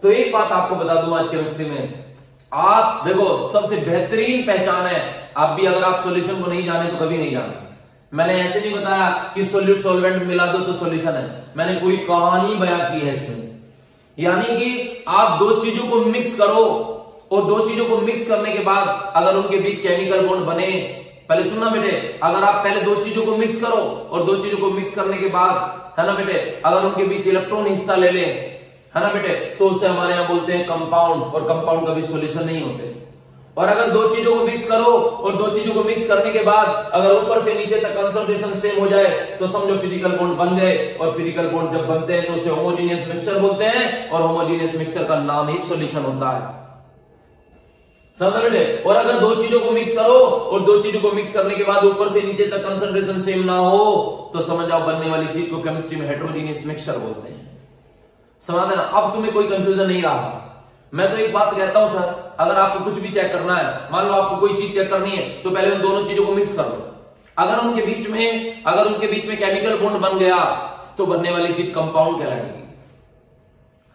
तो एक बात आपको बता दूं आज केमिस्ट्री में, आप देखो सबसे बेहतरीन पहचान है, आप भी अगर आप सॉल्यूशन को नहीं जाने तो कभी नहीं जाने। मैंने ऐसे नहीं बताया कि सोल्यूट सॉल्वेंट मिला दो तो सॉल्यूशन है, मैंने पूरी कहानी बयां की है इसमें। यानी कि आप दो चीजों को मिक्स करो, और दो चीजों को मिक्स करने के बाद अगर उनके बीच केमिकल बॉन्ड बने, पहले सुनना बेटे, अगर आप पहले दो चीजों को मिक्स करो और दो चीजों को मिक्स करने के बाद, है ना बेटे, अगर उनके बीच इलेक्ट्रॉन हिस्सा ले ले, है ना बेटे, तो उसे हमारे यहाँ बोलते हैं कंपाउंड, और कंपाउंड कभी सॉल्यूशन नहीं होते। और अगर दो चीजों को मिक्स करो और दो चीजों को मिक्स करने के बाद अगर ऊपर से नीचे तक कंसंट्रेशन सेम हो जाए तो समझो फिजिकल बॉन्ड बन गए, और फिजिकल बॉन्ड जब बनते हैं तो उसे होमोजेनियस मिक्सचर बोलते हैं, और होमोजेनियस मिक्सचर का नाम ही सॉल्यूशन होता है। समझ रहे? और अगर दो चीजों को मिक्स करो और दो चीजों को मिक्स करने के बाद ऊपर से नीचे तक कंसंट्रेशन सेम ना हो तो समझ आओ बनने वाली चीज को केमिस्ट्री में हेटेरोजेनियस मिक्सचर बोलते हैं। समझ ना? अब तुम्हें कोई कंफ्यूजन नहीं रहा। मैं तो एक बात कहता हूं सर, अगर आपको कुछ भी चेक करना है, मान लो आपको कोई चीज चेक करनी है तो पहले उन दोनों चीजों को मिक्स कर लो। अगर उनके बीच में केमिकल बॉन्ड बन गया तो बनने वाली चीज कंपाउंड कहलाएगी।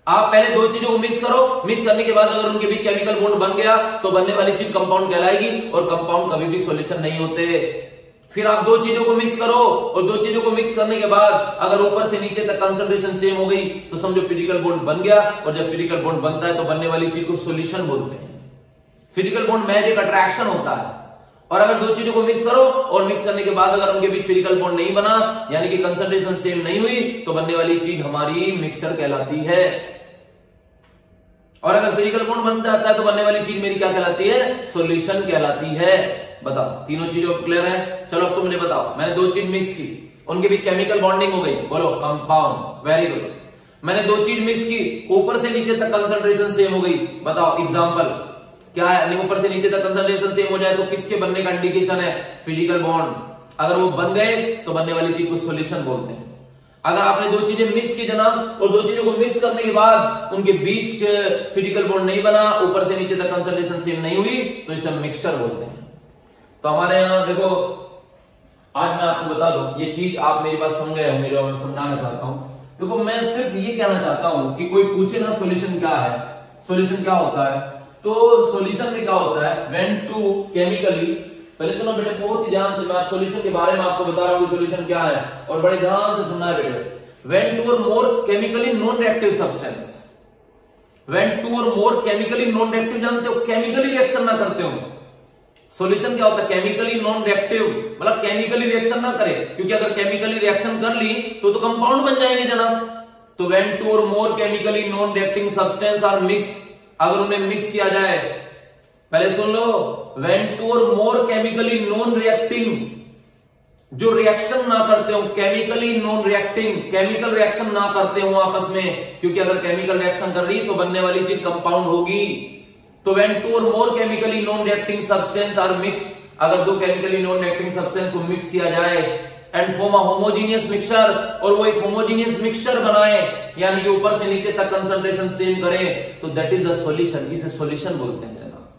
आप पहले दो चीजों को मिक्स करो, मिक्स करने के बाद अगर उनके बीच केमिकल बॉन्ड बन गया तो बनने वाली चीज कंपाउंड कहलाएगी, और कंपाउंड कभी भी सॉल्यूशन नहीं होते। फिर आप दो चीजों को मिक्स करो और दो चीजों को मिक्स करने के बाद अगर ऊपर से नीचे तक कंसंट्रेशन सेम हो गई तो समझो फिजिकल बॉन्ड बन गया, और जब फिजिकल बॉन्ड बनता है तो बनने वाली चीज को सॉल्यूशन बोलते हैं। फिजिकल बॉन्ड महज एक अट्रैक्शन होता है। और अगर दो चीजों को मिक्स करो और मिक्स करने के बाद अगर उनके बीच फिजिकल बॉन्ड नहीं बना, यानी कि कंसंट्रेशन सेम नहीं हुई, तो बनने वाली चीज हमारी मिक्सचर कहलाती है। और अगर फिजिकल बॉन्ड बन जाता है तो बनने वाली चीज मेरी क्या कहलाती है? सॉल्यूशन कहलाती है। बताओ, तीनों चीजों क्लियर है? चलो अब तुम मुझे बताओ, मैंने दो चीज मिक्स की, उनके बीच केमिकल बॉन्डिंग हो गई, बोलो कंपाउंड। Very good. मैंने दो चीज मिक्स की, ऊपर से नीचे तक कंसंट्रेशन सेम हो गई, बताओ एग्जांपल क्या है? ऊपर से नीचे तक कंसंट्रेशन सेम हो जाए तो किसके बनने का इंडिकेशन है? Physical bond. अगर वो बन गए तो बनने वाली चीज को सॉल्यूशन बोलते हैं। अगर आपने दो चीजें मिक्स की जनाब, और दो चीजों को मिक्स करने के बाद उनके बीच फिजिकल बॉन्ड नहीं बना, ऊपर से नीचे तक कंसंट्रेशन सेम नहीं हुई, तो इसे मिक्सचर बोलते हैं। तो हमारे यहाँ देखो, आज मैं आपको बता दूं, ये चीज आप मेरी बात समझ गए होंगे जो मैं समझाना चाहता हूं। देखो, मैं सिर्फ ये कहना चाहता हूं कि कोई पूछे ना सॉल्यूशन क्या है, सॉल्यूशन क्या होता है, तो सॉल्यूशन में क्या होता है? व्हेन टू केमिकली, पहले सुनो बेटे बहुत ही ध्यान से, मैं सॉल्यूशन के बारे में आपको बता रहा हूं सॉल्यूशन क्या है, और बड़े ध्यान से सुनना है बेटे। When two or more chemically non reactive substance, when two or more chemically non reactive, जानते हो केमिकली रिएक्शन ना करते हो। सॉल्यूशन क्या होता है? केमिकली नॉन रिएक्टिव, मतलब केमिकली रिएक्शन ना करे, क्योंकि अगर केमिकली रिएक्शन कर ली तो कंपाउंड बन जाएंगे जनाब। तो when two or more chemically non reacting substance are mix, अगर उन्हें मिक्स किया जाए, पहले सुन लो, when two or more chemically non reacting, जो रिएक्शन ना करते हो, chemically non reacting, chemical reaction ना करते हो आपस में, क्योंकि अगर केमिकल रिएक्शन कर रही तो बनने वाली चीज कंपाउंड होगी। तो when two or more chemically non reacting substance are mix, अगर दो केमिकली नॉन रिएक्टिंग सब्सटेंस को मिक्स किया जाए and form a homogeneous mixture, और वो एक होमोजेनियस मिक्सचर बनाए, यानी कि ऊपर से नीचे तक कंसंट्रेशन सेम करें, तो दैट इज द सॉल्यूशन, इसे सॉल्यूशन बोलते हैं जनाब।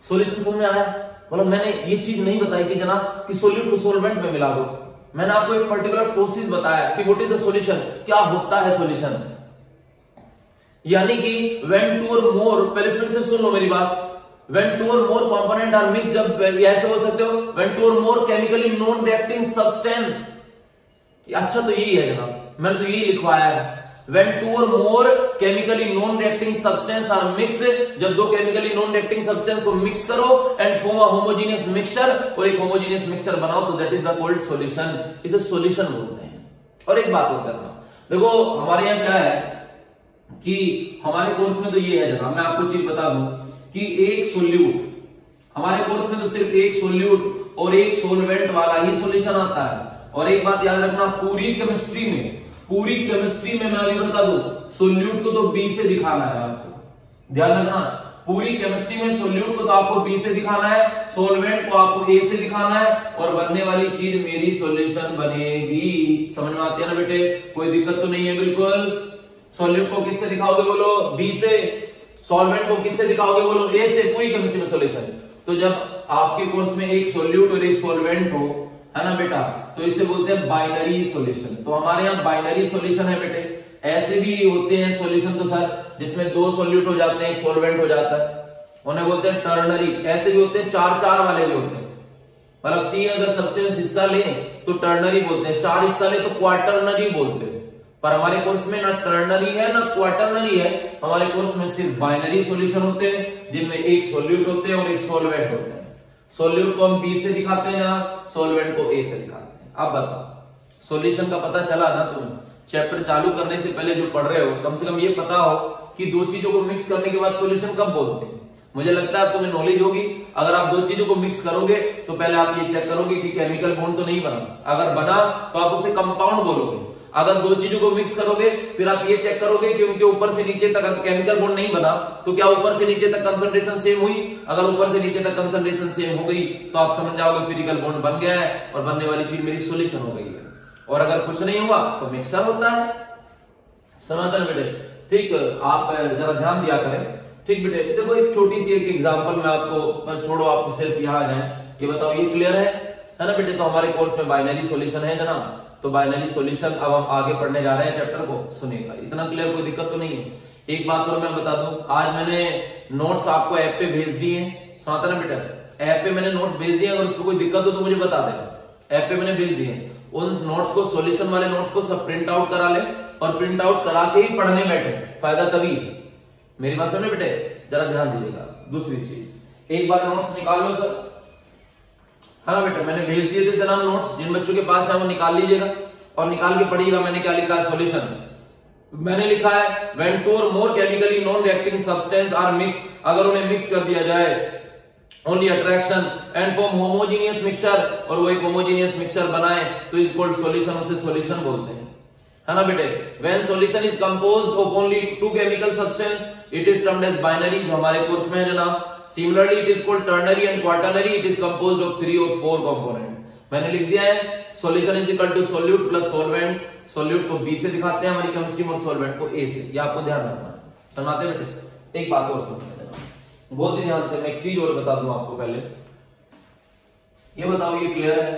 सॉल्यूशन समझ में आया? मतलब मैंने ये चीज नहीं बताई कि जनाब कि सोल्यूट को सॉल्वेंट में मिला दो, मैंने आपको एक पर्टिकुलर प्रोसेस बताया कि व्हाट इज द सॉल्यूशन, क्या होता है सॉल्यूशन। यानी कि व्हेन टू और मोर, पहले फिर से सुन लो मेरी बात, when two or more component are mix, जब ऐसे बोल सकते हो when two or more chemically non reacting substance, अच्छा तो यही है जनाब, मैंने तो यही लिखवाया है। When two or more chemically non reacting substance are mix, जब दो केमिकली नॉन रिएक्टिंग सब्सटेंस को मिक्स करो and form a homogeneous mixture, और एक होमोजेनियस मिक्सचर बनाओ, तो that is the called solution, इसे सॉल्यूशन बोलते हैं। और एक बात और करना, देखो हमारे यहाँ क्या है कि हमारे कोर्स में तो ये है जनाब, मैं आपको चीज बता दूं कि एक सोल्यूट, हमारे कोर्स में तो सिर्फ एक सोल्यूट और एक सोलवेंट वाला ही सॉल्यूशन आता है। और एक बात याद रखना, पूरी केमिस्ट्री में मैं अभी बता दूं, सोल्यूट को तो बी से दिखाना है आपको, ध्यान रखना, पूरी केमिस्ट्री में सोल्यूट को तो आपको बी से दिखाना है, सोलवेंट को आपको ए से दिखाना है, और बनने वाली चीज मेरी सॉल्यूशन बनेगी। समझ में आती है ना बेटे? कोई दिक्कत तो नहीं है बिल्कुल। सोल्यूट को किससे दिखाओगे बोलो? बी से। सॉल्वेंट को किससे दिखाओगे बोलो? ए से। पूरी केमिस्ट्री में सॉल्यूशन। तो जब आपके कोर्स में एक सोल्यूट और एक सॉल्वेंट हो, है ना बेटा, तो इसे बोलते हैं बाइनरी सॉल्यूशन। तो हमारे यहाँ बाइनरी सॉल्यूशन है बेटे। ऐसे भी होते हैं सॉल्यूशन तो सर जिसमें दो सोल्यूट हो जाते हैं, एक सॉल्वेंट हो जाता है, उन्हें बोलते हैं टर्नरी। ऐसे भी होते हैं, चार चार वाले भी होते हैं, मतलब तीन अगर सब्सटेंस हिस्सा लें तो टर्नरी बोलते हैं, चार हिस्सा ले तो क्वार्टरनरी बोलते हैं। पर हमारे कोर्स में ना टर्नरी है ना क्वार्टरनरी है, हमारे कोर्स में सिर्फ बाइनरी सॉल्यूशन होते हैं जिनमें एक सोल्यूट होते हैं और एक सॉल्वेंट होते हैं। सोल्यूट को हम बी से दिखाते हैं ना, सॉल्वेंट को ए से दिखाते हैं। अब बताओ, सॉल्यूशन का पता चला ना तुम्हें? चैप्टर चालू करने से पहले जो पढ़ रहे हो कम से कम ये पता हो कि दो चीजों को मिक्स करने के बाद सॉल्यूशन कब बोलते हैं। मुझे लगता है तुम्हें नॉलेज होगी। अगर आप दो चीजों को मिक्स करोगे तो पहले आप ये चेक करोगे कि केमिकल बॉन्ड तो नहीं बना, अगर बना तो आप उसे कंपाउंड बोलोगे। अगर दो चीजों को मिक्स करोगे फिर आप ये चेक करोगे कि उनके ऊपर से नीचे तक केमिकल बॉन्ड नहीं बना तो क्या ऊपर से नीचे तक कंसंट्रेशन सेम हुई। अगर ऊपर से नीचे तक कंसंट्रेशन सेम हो गई तो आप समझ जाओगे फिजिकल बॉन्ड बन गया है और बनने वाली चीज मेरी सॉल्यूशन हो गई है। और अगर कुछ नहीं हुआ तो मिक्सचर होता है। समाधान बेटे, ठीक, आप जरा ध्यान दिया करें। ठीक बेटे, देखो एक छोटी सी एक एग्जांपल मैं आपको, छोड़ो आप सिर्फ यहाँ आ जाए, ये बताओ ये क्लियर है ना बेटे। तो हमारे कोर्स में बाइनरी सॉल्यूशन है जनाब, तो बाइनरी सॉल्यूशन अब हम आगे पढ़ने जा रहे हैं चैप्टर को। सुनिएगा, इतना क्लियर, कोई दिक्कत तो नहीं है। एक बात और मैं बता दूं, आज मैंने नोट्स आपको ऐप पे भेज दिए, सुनाता ना बेटा, ऐप पे मैंने नोट्स भेज दिए। अगर उसको कोई दिक्कत हो तो मुझे बता देना, ऐप पे मैंने भेज दिए। उन नोट्स को, सॉल्यूशन वाले नोट्स को सब प्रिंट आउट करा ले और प्रिंट आउट करा के ही पढ़ने बैठे, फायदा तभी। मेरी बात समझे बेटे, जरा ध्यान दीजिएगा। दूसरी चीज, एक बार नोट्स निकाल लो सर, हाँ बेटा मैंने भेज दिए थे जनाब नोट्स, जिन बच्चों के पास है वो निकाल लीजिएगा और निकाल के पढ़िएगा। मैंने क्या लिखा है, सॉल्यूशन मैंने लिखा है when two or more chemically non reacting substance are mix, अगर उन्हें मिक्स कर दिया जाए only attraction and form homogeneous mixture, और वो एक होमोजेनियस मिक्सचर बनाए तो इज कॉल्ड सॉल्यूशन, उसे सॉल्यूशन बोलते हैं, है ना बेटे। When solution is composed of only two chemical substance it is termed as binary, जो हमारे कोर्स में है जनाब। Similarly it is called ternary and quaternary, it is composed of 3 और 4 कंपोनेंट। मैंने लिख दिया है solution is equal to solute plus solvent, solute को बी से दिखाते हैं हमारी केमिस्ट्री में और सॉल्वेंट को ए से, ये आपको ध्यान रखना है। समझाते बेटे, एक बात और सुनिए बहुत ही ध्यान से, मैं एक चीज और बता दूं आपको पहले, ये बताओ ये क्लियर है,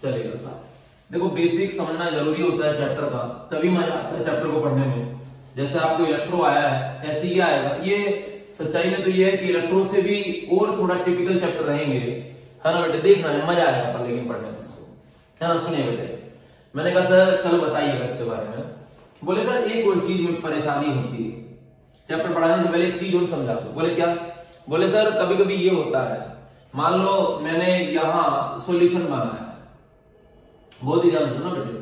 चलेगा साहब। देखो बेसिक समझना जरूरी होता है चैप्टर का, तभी मजा आता है चैप्टर को पढ़ने में। जैसे आपको इलेक्ट्रो आया है ऐसे ही आएगा, ये सच्चाई में तो ये है कि इलेक्ट्रो से भी और थोड़ा टिपिकल चैप्टर रहेंगे, है ना बेटे, देखना मजा आएगा पर लेकिन पढ़ने में इसको, है ना। सुनिए बेटे, मैंने कहा सर चलो बताइएगा इसके बारे में। बोले सर एक और चीज में परेशानी होती है, चैप्टर पढ़ाने से पहले एक चीज और समझा दो। बोले क्या? बोले सर कभी कभी ये होता है, मान लो मैंने यहाँ सॉल्यूशन बनाया, बहुत ही ध्यान सुनो बेटे।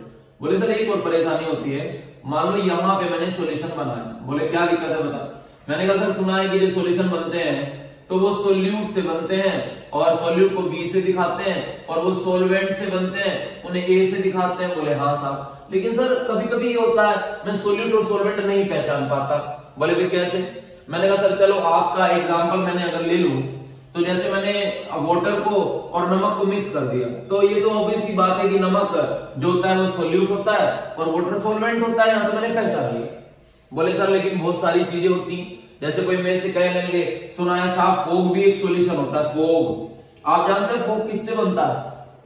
बोले सर एक और परेशानी होती है, मान लो यहाँ पे मैंने सॉल्यूशन बनाया। बोले क्या दिक्कत है बता। मैंने कहा सर सुना है कि जब सॉल्यूशन बनते हैं तो वो सोल्यूट से बनते हैं और सोल्यूट को बी से दिखाते हैं, और वो सोलवेंट से बनते हैं उन्हें ए से दिखाते हैं। बोले हाँ साहब, लेकिन सर कभी कभी ये होता है मैं सोल्यूट और सोलवेंट नहीं पहचान पाता। बोले भाई कैसे? मैंने कहा सर चलो आपका एग्जाम्पल मैंने अगर ले लूं तो जैसे मैंने वाटर को और नमक को मिक्स कर दिया, तो ये तो ऑब्वियस सी बात है कि नमक जो होता है वो सोल्यूट होता है और वाटर सोलवेंट होता है, यहाँ तो मैंने पहचान लिया। बोले सर लेकिन बहुत सारी चीजें होती, जैसे कोई मेरे से कह लेंगे सुना है साहब फोग भी एक सॉल्यूशन होता है। फोग आप जानते हैं फोग किससे बनता है?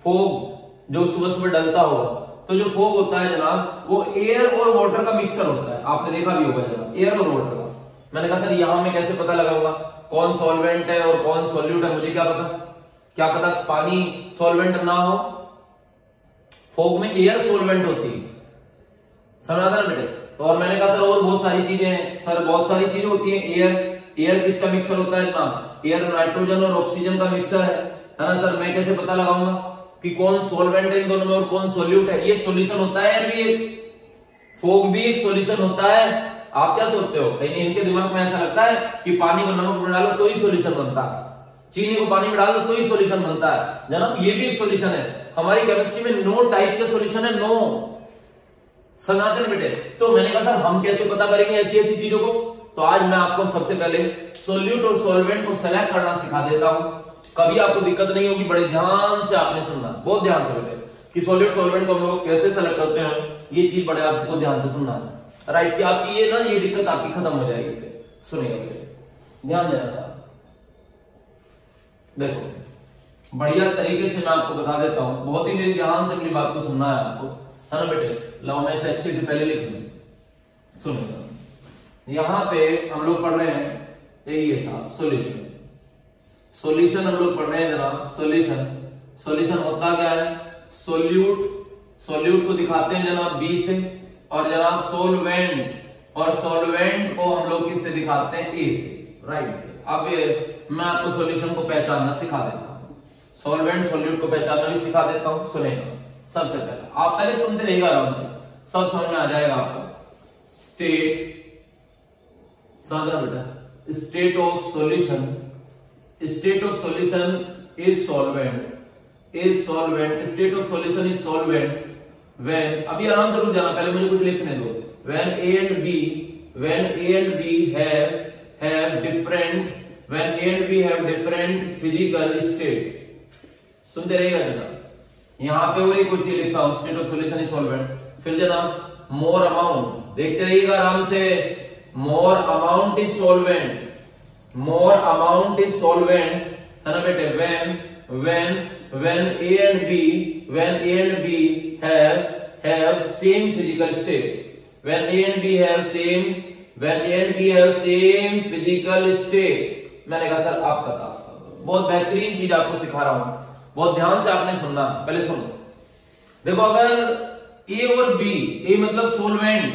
फोग जो सुबह सुबह डलता होगा, तो जो फोग होता है जनाब वो एयर और वाटर का मिक्सचर होता है, आपने देखा भी होगा जनाब, एयर और वाटर का। मैंने कहा सर यहाँ मैं कैसे पता लगाऊंगा कौन सॉल्वेंट है और कौन सॉल्यूट है? मुझे क्या पता, क्या पता पानी सॉल्वेंट ना हो, फोग में एयर सॉल्वेंट होती है, समझा था ना बेटे। तो और मैंने कहा सर और बहुत सारी चीजें हैं। सर बहुत सारी चीजें होती हैं, एयर किसका मिक्सर होता है ना? एयर नाइट्रोजन और ऑक्सीजन का मिक्सर है ना सर। मैं कैसे पता लगाऊंगा कि कौन सॉल्वेंट है इन दोनों में और कौन सॉल्यूट है? ये सॉल्यूशन होता है यार, ये फोग भी एक सॉल्यूशन होता है। आप क्या सोचते हो, कहीं इनके दिमाग में ऐसा लगता है कि पानी को नमक में डालो तो ही सॉल्यूशन बनता है, चीनी को पानी में डाल दो तो ही सॉल्यूशन बनता है जनाब? ये भी एक सॉल्यूशन है। हमारी केमिस्ट्री में 9 टाइप के सॉल्यूशन है, 9। समझाते हैं बेटे। तो मैंने कहा सर हम कैसे पता करेंगे ऐसी ऐसी चीजों को? तो आज मैं आपको सबसे पहले सोल्यूट और सॉल्वेंट को सेलेक्ट करना सिखा देता हूं, कभी आपको दिक्कत नहीं होगी। बड़े ध्यान से आपने सुनना, बहुत ध्यान से बेटे, कि सोल्यूट सॉल्वेंट को हम लोग कैसे सेलेक्ट करते हैं, ये चीज बड़े आपको ध्यान से सुनना है, राइट? कि आपकी ये ना ये दिक्कत आपकी खत्म हो जाएगी। फिर सुनिएगा बेटे, ध्यान देना साहब। देखो बढ़िया तरीके से मैं आपको बता देता हूं, बहुत ही मेरी ध्यान से मेरी बात को सुनना है आपको, है ना बेटे। लो मैं इसे अच्छे से पहले लिख लूं, सुनिएगा। यहां पे हम लोग पढ़ रहे हैं ये साहब सॉल्यूशन, सॉल्यूशन हम लोग पढ़ रहे हैं जनाब। सॉल्यूशन, सॉल्यूशन होता क्या है? सोल्यूट, सोल्यूट को दिखाते हैं जनाब बी से, और जनाब सोलवेंट, और सोलवेंट को हम लोग किससे दिखाते हैं? ए से, राइट। अब मैं आपको सॉल्यूशन को पहचानना सिखा देता हूं, सॉल्वेंट सोल्यूट को पहचानना भी सिखा देता हूं। सुनेगा सबसे पहले, आप पहले सुनते रहिएगा आराम से, सब समझ में आ जाएगा आपको। स्टेट समझना बेटा, state of solution, state of solution is solvent, state of solution is solvent when, अभी आराम से रुक जाना, पहले मुझे कुछ लिखने दो। When A and B have different physical state. सुनते रहिएगा जनाब, यहां पे और एक चीज लिखता हूं, state of solution is solvent, फिर जनाब मोर अमाउंट, देखते रहिएगा आराम से, मोर amount is solvent, more amount is solvent, है ना बेटे। when A and B have same physical state, when A and B have same physical state, मैंने कहा सर आप बता, बहुत बेहतरीन चीज आपको सिखा रहा हूं, बहुत ध्यान से आपने सुनना, पहले सुनो। देखो अगर A और B, A मतलब सोलवेंट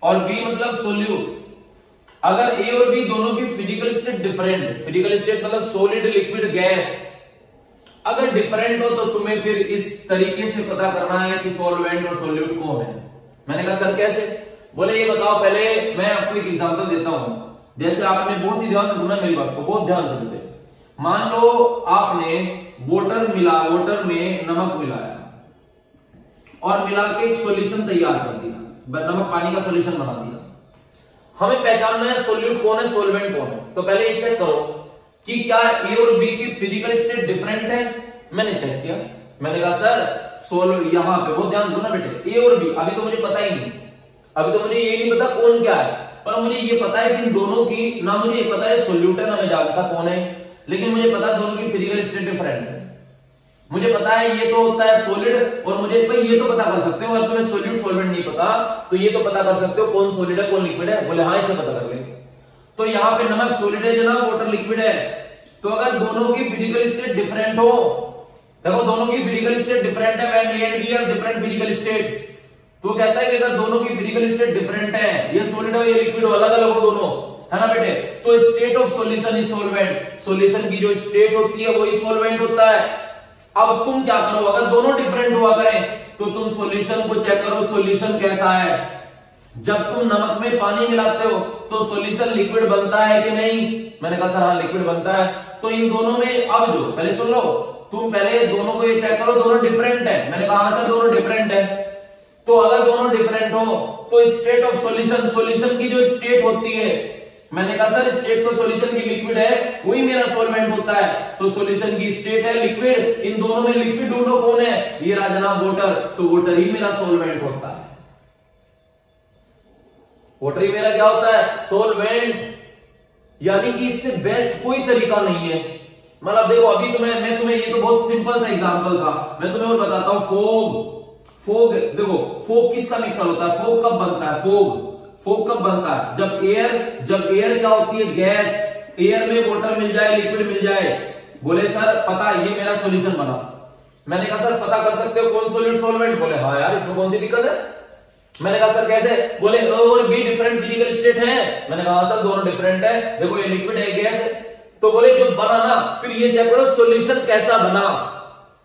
और B मतलब सोल्यूट, अगर A और B दोनों की physical state different, physical state मतलब सॉलिड लिक्विड गैस, अगर डिफरेंट हो तो तुम्हें फिर इस तरीके से पता करना है कि सॉल्वेंट और सोल्यूट कौन है। मैंने कहा सर कैसे? बोले ये बताओ, पहले मैं आपको एक एग्जांपल देता हूं, जैसे आपने बहुत ही ध्यान से सुना मेरी बात को, बहुत ध्यान से सुने। मान लो आपने वाटर में नमक मिलाया और मिला के एक सॉल्यूशन तैयार कर दिया, नमक पानी का सॉल्यूशन बना दिया। हमें पहचानना है सोल्यूट कौन है, सोल्वेंट कौन है। तो पहले ये चेक करो कि क्या ए और बी की फिजिकल स्टेट डिफरेंट है। मैंने चेक किया, मैंने कहा सर यहां पे बहुत ध्यान सुनना बेटे, ए और बी, अभी तो मुझे पता ही नहीं, अभी तो मुझे ये नहीं पता कौन क्या है, पर मुझे ये पता है कि इन दोनों की, ना मुझे ये पता है सोल्यूट है ना मैं जानता कौन है, लेकिन मुझे पता है दोनों की फिजिकल स्टेट डिफरेंट है। मुझे पता है ये तो होता है सॉलिड, और मुझे भाई ये तो पता कर सकते हो, अगर तुम्हें सोल्यूट सॉल्वेंट नहीं पता तो ये तो पता कर सकते हो कौन सॉलिड है कौन लिक्विड है। बोले हाँ, इसे पता कर ले। तो यहाँ पे नमक सॉलिड है जनाब, वाटर लिक्विड है। तो अगर दोनों की फिजिकल स्टेट डिफरेंट हो, देखो दोनों की फिजिकल स्टेट डिफरेंट है, when A and B have different physical state, तो कहता है कि अगर दोनों की फिजिकल स्टेट डिफरेंट है, ये सॉलिड हो ये लिक्विड हो, अलग अलग हो दोनों, है ना बेटे, तो state of solution is solvent, solution की जो स्टेट होती है वही सॉल्वेंट होता है। अब तुम क्या करो, अगर दोनों डिफरेंट हुआ करें तो तुम सॉल्यूशन को चेक करो, सॉल्यूशन कैसा है। जब तुम नमक में पानी मिलाते हो तो सॉल्यूशन लिक्विड बनता है कि नहीं? मैंने कहा सर हाँ लिक्विड बनता है। तो इन दोनों में, अब जो पहले सुन लो, तुम पहले दोनों को ये चेक करो, दोनों डिफरेंट है। मैंने कहा हाँ सर दोनों डिफरेंट है। तो अगर दोनों डिफरेंट हो तो स्टेट ऑफ सॉल्यूशन, सॉल्यूशन की जो स्टेट होती है, मैंने कहा सर स्टेट तो सॉल्यूशन की लिक्विड है, वही मेरा सॉल्वेंट होता है। तो सॉल्यूशन की स्टेट है लिक्विड, इन दोनों में लिक्विड ढूंढो कौन है, ये रहा जनाब वाटर, तो वाटर ही मेरा सॉल्वेंट होता है। वाटर ही मेरा क्या होता है, सॉल्वेंट। यानी कि इससे बेस्ट कोई तरीका नहीं है। मतलब देखो अभी मैं तुम्हें ये तो बहुत सिंपल सा एग्जांपल था, मैं तुम्हें और बताता हूं। फोग देखो, फोग किसका मिक्सचर होता है, फोग कब बनता है, फोग कब बनता है, जब एयर क्या होती है, गैस, एयर में वाटर मिल जाए, लिक्विड मिल जाए। बोले सर पता ये मेरा सॉल्यूशन बना। मैंने कहा सर पता कर सकते हो कौन सोल्यूट सॉल्वेंट? बोले हाँ यार इसमें कौन सी दिक्कत है। मैंने कहा सर कैसे? बोले ए और बी डिफरेंट फिजिकल स्टेट है। मैंने कहा सर दोनों डिफरेंट है, देखो ये लिक्विड है गैस है। तो बोले जो बना ना, फिर ये चेक करो सॉल्यूशन कैसा बना।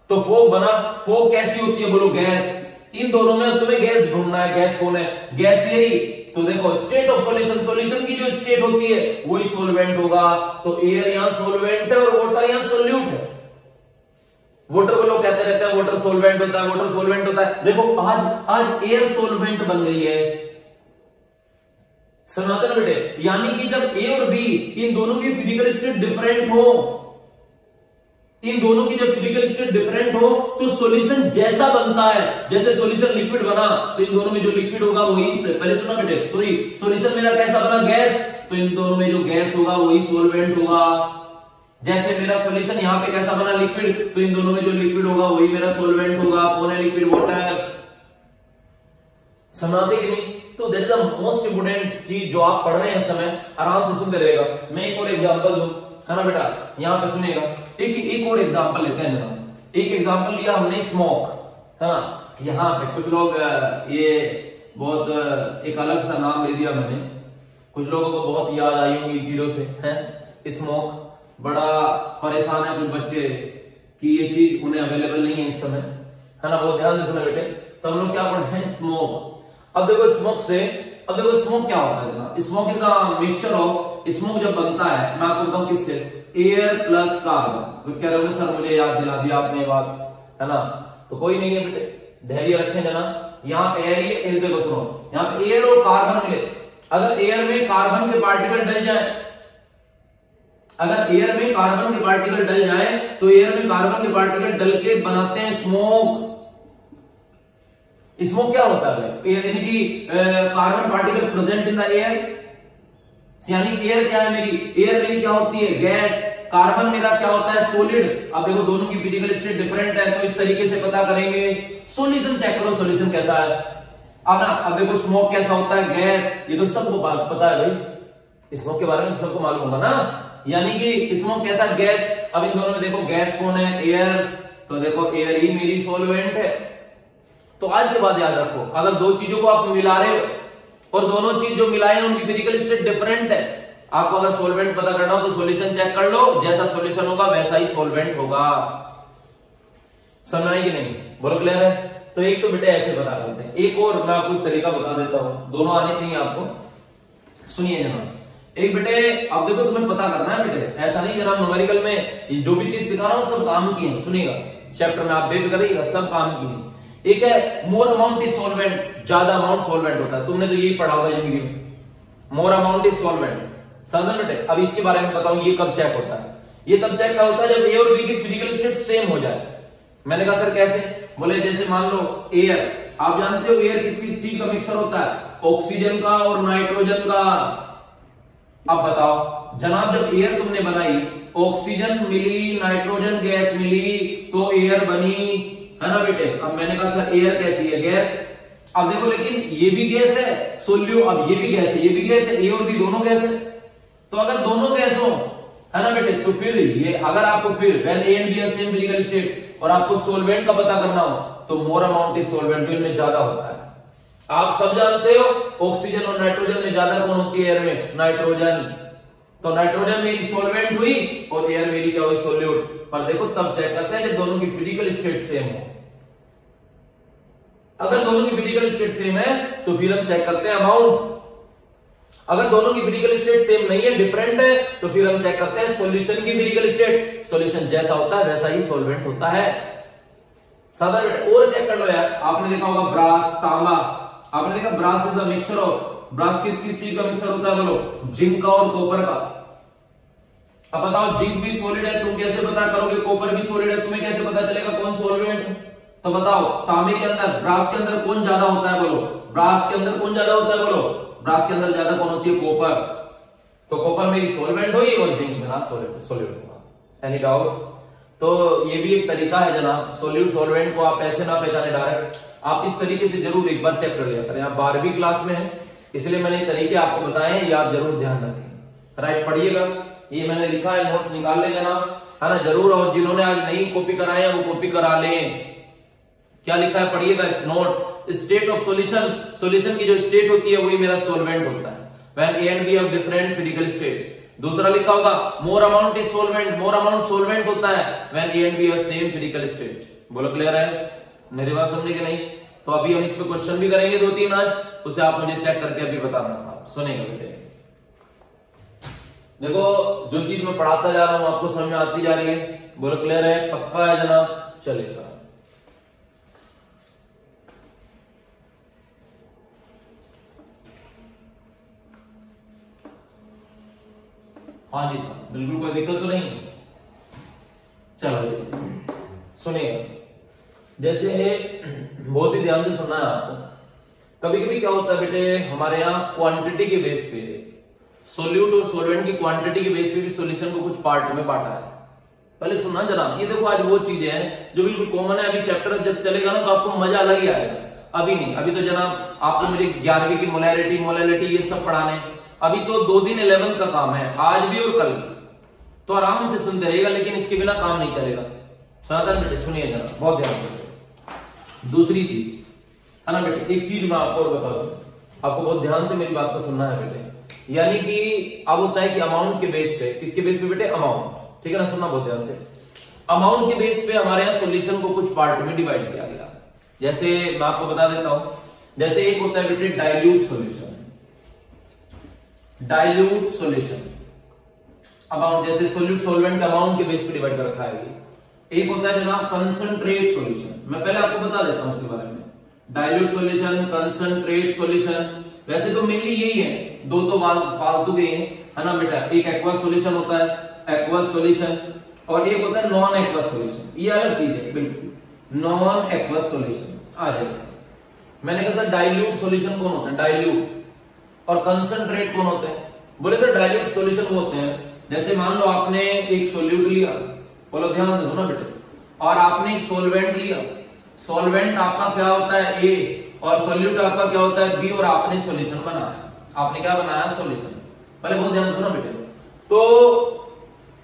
तो फोग बना, फोग कैसी होती है, बोलो गैस। इन दोनों में तुम्हें गैस ढूंढना है, गैस कौन है, गैस यही। तो देखो स्टेट ऑफ सॉल्यूशन, सॉल्यूशन की जो स्टेट होती है वही सॉल्वेंट होगा। तो एयर यहां सॉल्वेंट है और वाटर यहां सॉल्यूट है। वाटर को लोग कहते रहते हैं वाटर सॉल्वेंट होता है, वाटर सॉल्वेंट होता है। देखो आज एयर सॉल्वेंट बन गई है, समझते ना बेटे। यानी कि जब ए और बी इन दोनों की फिजिकल स्टेट डिफरेंट हो, इन दोनों की जब फिजिकल स्टेट डिफरेंट हो तो सॉल्यूशन जैसा बनता है, जैसे सॉल्यूशन लिक्विड बना तो इन दोनों में जो लिक्विड होगा वही, पहले सुना बेटे, सॉरी, सॉल्यूशन मेरा कैसा बना, गैस, तो इन दोनों में जो गैस होगा वही सॉल्वेंट होगा। जैसे मेरा सॉल्यूशन यहाँ पे कैसा बना, लिक्विड, तो इन दोनों में जो लिक्विड होगा वही मेरा सॉल्वेंट होगा। कौन है लिक्विड, वाटर। समझते कि नहीं? तो that is the most important चीज जो आप पढ़ रहे हैं इस समय, आराम से सुनते रहेगा। मैं एक और एग्जांपल दूं, है ना बेटा, यहाँ पे सुनिएगा। एक और एग्जांपल लेते हैं जरा। एक एग्जांपल लिया हमने स्मोक, है ना। यहाँ पे कुछ लोग ये बहुत एक अलग सा नाम ले दिया मैंने, कुछ लोगों को बहुत याद आई होंगी चीजों से, है स्मोक। बड़ा परेशान है कुछ बच्चे कि ये चीज उन्हें अवेलेबल नहीं है इस समय, है ना। बहुत ध्यान से सुना बेटे। तो हम लोग क्या पढ़ रहे हैं, स्मोक। अब देखो स्मोक क्या होता है जनाब, smoke is a mixture of, smoke जब बनता है मैं आपको बताऊं किससे, एयर प्लस कार्बन। तो कह रहे होंगे सर मुझे याद दिला दिया आपने ये बात, है ना, तो कोई नहीं है बेटे, धैर्य रखें जनाब। यहाँ पे एयर, देखो सुनो, यहाँ पे एयर और कार्बन मिले, अगर एयर में कार्बन के पार्टिकल डल जाए, अगर एयर में कार्बन के पार्टिकल डल जाए तो एयर में कार्बन के पार्टिकल डल के बनाते हैं स्मोक। स्मोक क्या होता है, यानी कि carbon particle present in the air, यानी एयर क्या है मेरी, एयर मेरी क्या होती है गैस, कार्बन मेरा क्या होता है सॉलिड। अब देखो दोनों की फिजिकल स्टेट डिफरेंट है, तो इस तरीके से पता करेंगे। सॉल्यूशन चेक करो, सॉल्यूशन कैसा है। अब देखो स्मोक कैसा होता है गैस, ये तो सबको पता है भाई, स्मोक के बारे में सबको मालूम होगा ना, यानी कि स्मोक कैसा गैस। अब इन दोनों में देखो गैस कौन है, एयर, तो देखो एयर ही मेरी सॉल्वेंट है। तो आज के बाद याद रखो, अगर दो चीजों को आप मिला रहे हो और दोनों चीज जो मिलाए हैं उनकी फिजिकल स्टेट डिफरेंट है, आपको अगर सॉल्वेंट पता करना हो तो सॉल्यूशन चेक कर लो, जैसा सॉल्यूशन होगा वैसा ही सॉल्वेंट होगा। समझ आई कि नहीं, बोलो क्लियर है। तो एक तो बेटे ऐसे पता करते हैं, एक और मैं आपको तरीका बता देता हूं, दोनों आने चाहिए आपको, सुनिए जनाब। एक बेटे अब देखो तुम्हें पता करना है बेटे, ऐसा नहीं जनाब न्यूमेरिकल में जो भी चीज सिखा रहा हूं सब काम की है, सुनिएगा चैप्टर में आप बेफिक्र रहिएगा, सब काम की है। एक है मोर अमाउंट इज सॉल्वेंट, ज्यादा अमाउंट सॉल्वेंट होता है, तुमने तो यही पढ़ा होगा जिंदगी में, मोर अमाउंट इज सॉल्वेंट। समझ बेटे, अब इसके बारे में बताऊं ये कब चेक होता है, ये तब चेक होता है जब ए और बी की फिजिकल स्टेट सेम हो जाए। मैंने कहा सर कैसे, बोले जैसे मान लो एयर, आप जानते हो एयर किस किस चीज का मिक्सचर होता है, ऑक्सीजन का और नाइट्रोजन का। अब बताओ जनाब जब एयर तुमने बनाई, ऑक्सीजन मिली, नाइट्रोजन गैस मिली, तो एयर बनी, है ना बेटे। अब मैंने कहा सर एयर कैसी है, गैस। अब देखो लेकिन ये भी गैस है सोल्यू, अब ये भी गैस है, ये भी गैस है, ए और बी दोनों गैस है। तो अगर दोनों गैस हो, है ना बेटे, तो फिर ये अगर आपको फिर when A and B are same physical state और आपको सॉल्वेंट का पता करना हो तो मोर अमाउंट इज सॉल्वेंट, इनमें ज्यादा होता है। आप सब जानते हो ऑक्सीजन और नाइट्रोजन में ज्यादा कौन होती है एयर में, नाइट्रोजन। तो नाइट्रोजन मेरी सॉल्वेंट हुई और एयर मेरी क्या हुई, सोल्यूट। पर देखो तब चेक करते हैं जब दोनों की फिजिकल स्टेट सेम हो। अगर दोनों की फिजिकल स्टेट सेम है तो फिर हम चेक करते हैं अमाउंट। अगर दोनों की फिजिकल स्टेट सेम नहीं है, डिफरेंट है, तो फिर हम चेक करते हैं सॉल्यूशन की फिजिकल स्टेट। सॉल्यूशन जैसा होता है वैसा ही सॉल्वेंट होता है। सादा और चेक कर लो यार, आपने देखा होगा ब्रास, तांबा, आपने देखा brass is a mixture of, brass किस किस चीज का मिक्सचर होता है बोलो, जिंक का और कॉपर का। अब बताओ जिंक भी सॉलिड है, तुम कैसे पता करोगे, कॉपर भी सॉलिड है, तुम्हें कैसे पता चलेगा कौन सॉल्वेंट है। तो बताओ तांबे के अंदर, ब्रास के अंदर कौन ज्यादा होता है बोलो, ब्रास के अंदर कौन ज्यादा होता है बोलो, ब्रास के अंदर ज्यादा कौन होती है, कॉपर। तो कॉपर मेरी सॉल्वेंट हुई और जिंक मेरा सॉल्यूट होगा। Any doubt. तो ये भी एक तरीका है जनाब, सॉल्यूट सॉल्वेंट को आप ऐसे ना पहचाने डायरेक्ट, आप इस तरीके से जरूर एक बार चेक कर लिया करें। आप 12वीं क्लास में है इसलिए मैंने ये तरीके आपको बताए हैं, ये आप जरूर ध्यान रखें। राइट, पढ़िएगा, ये मैंने लिखा है, नोट्स निकाल ले जनाब, है ना जरूर। और जिन्होंने आज नहीं कॉपी कराए हैं वो कॉपी करा लें। क्या लिखा है पढ़िएगा इस note, state of solution, solution की जो स्टेट होती है वही मेरा सॉल्वेंट होता है, when A and B have different physical state. दूसरा लिखा होगा more amount is solvent, more amount solvent होता है when A and B have same physical state. बोलो क्लियर है, मेरी बात समझे कि नहीं। तो अभी हम इस पे क्वेश्चन भी करेंगे 2-3 आज, उसे आप मुझे चेक करके अभी बताना साहब, सुनेगा बेटे। देखो जो चीज मैं पढ़ाता जा रहा हूं आपको समझ में आती जा रही है, बोलो क्लियर है, पक्का है जनाब, चलेगा। हाँ जी साहब, बिल्कुल कोई दिक्कत तो नहीं। चलो सुनिएगा, जैसे बहुत ही ध्यान से सुनना है आपको। कभी कभी क्या होता है बेटे, हमारे यहाँ क्वांटिटी के बेस पे सोल्यूट और सॉल्वेंट की क्वांटिटी के बेस पे भी सॉल्यूशन को कुछ पार्ट में बांटा है। पहले सुनना जनाब, ये देखो आज वो चीजें हैं जो बिल्कुल कॉमन है। अभी चैप्टर जब चलेगा ना तो आपको मजा अलग ही आएगा, अभी नहीं। अभी तो जनाब आपको मेरी 11वीं की मोलैरिटी मोलैलिटी ये सब पढ़ाने, अभी तो 2 दिन 11 का काम है, आज भी और कल, तो आराम से सुनते रहेगा, लेकिन इसके बिना काम नहीं चलेगा। साधारण बेटे सुनिए जरा, बहुत ध्यान से। दूसरी चीज है ना बेटे, एक चीज मैं आपको और बता दूं, आपको बहुत ध्यान से मेरी बात को सुनना है बेटे। यानी कि अब होता है कि अमाउंट के बेस पे, किसके बेस पे बेटे, अमाउंट, ठीक है ना, सुनना बहुत ध्यान से। अमाउंट के बेस पे हमारे यहाँ सॉल्यूशन को कुछ पार्ट में डिवाइड किया गया। जैसे मैं आपको बता देता हूं, जैसे एक होता है बेटे dilute solution, dilute solution amount, जैसे सोल्यूट सॉल्वेंट का अमाउंट के बेस पे डिवाइड कर रखा है। एक होता है जनाब कंसंट्रेट सॉल्यूशन, मैं पहले आपको बता देता हूं इसके बारे में। डाइल्यूट सॉल्यूशन, कंसंट्रेट सॉल्यूशन, वैसे तो मेनली यही है, दो तो फालतू के है ना बेटा। एक एक्वस सॉल्यूशन होता है, एक्वस सॉल्यूशन, और एक होता है नॉन एक्वस सॉल्यूशन, ये अलग चीज है बिल्कुल। नॉन एक्वस सॉल्यूशन आ जाएगा। मैंने कहा सर डाइल्यूट सॉल्यूशन कौन होता है, डाइल्यूट, और कंसंट्रेट कौन होते हैं? बोले सर डाइल्यूट सॉल्यूशन वो होते हैं जैसे मान लो आपने एक सोल्यूट लिया, बोलो ध्यान से सुनो बेटे, और आपने एक सोलवेंट लिया, सोलवेंट आपका क्या होता है ए, और सोल्यूट आपका क्या होता है बी, और आपने सॉल्यूशन बनाया। आपने क्या बनाया? सॉल्यूशन। पहले बहुत ध्यान से सुनो बेटे। तो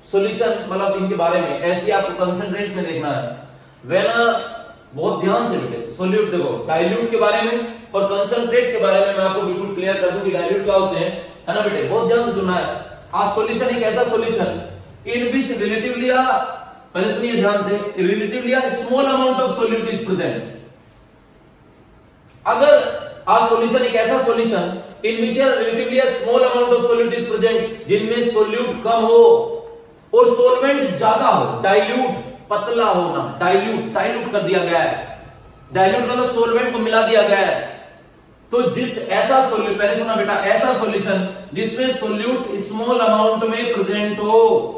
सॉल्यूशन मतलब इनके बारे में ऐसे आपको कंसंट्रेट में देखना है, वे ना बहुत ध्यान से बेटे। सोल्यूट देखो, डाइल्यूट के बारे में और कंसंट्रेट के बारे में मैं आपको बिल्कुल क्लियर कर दूं कि डाइल्यूट क्या होते हैं, है ना बेटे। बहुत ध्यान से सुनना है। आज सॉल्यूशन एक ऐसा सॉल्यूशन इन विच रिलेटिवली, पहले सुनिए ध्यान से, relatively small amount of solute is present. अगर आज सॉल्यूशन एक ऐसा solution in which relatively small amount of solute is present, जिनमें सोल्यूट कम हो और सोलवेंट ज्यादा हो, डाइल्यूट पतला होना, डाइल्यूट कर दिया गया है, डाइल्यूट मतलब सोलवेंट को मिला दिया गया है। तो जिस ऐसा सोल्यूट, पहले सुना बेटा, ऐसा सॉल्यूशन जिसमें सोल्यूट स्मॉल अमाउंट में प्रेजेंट हो,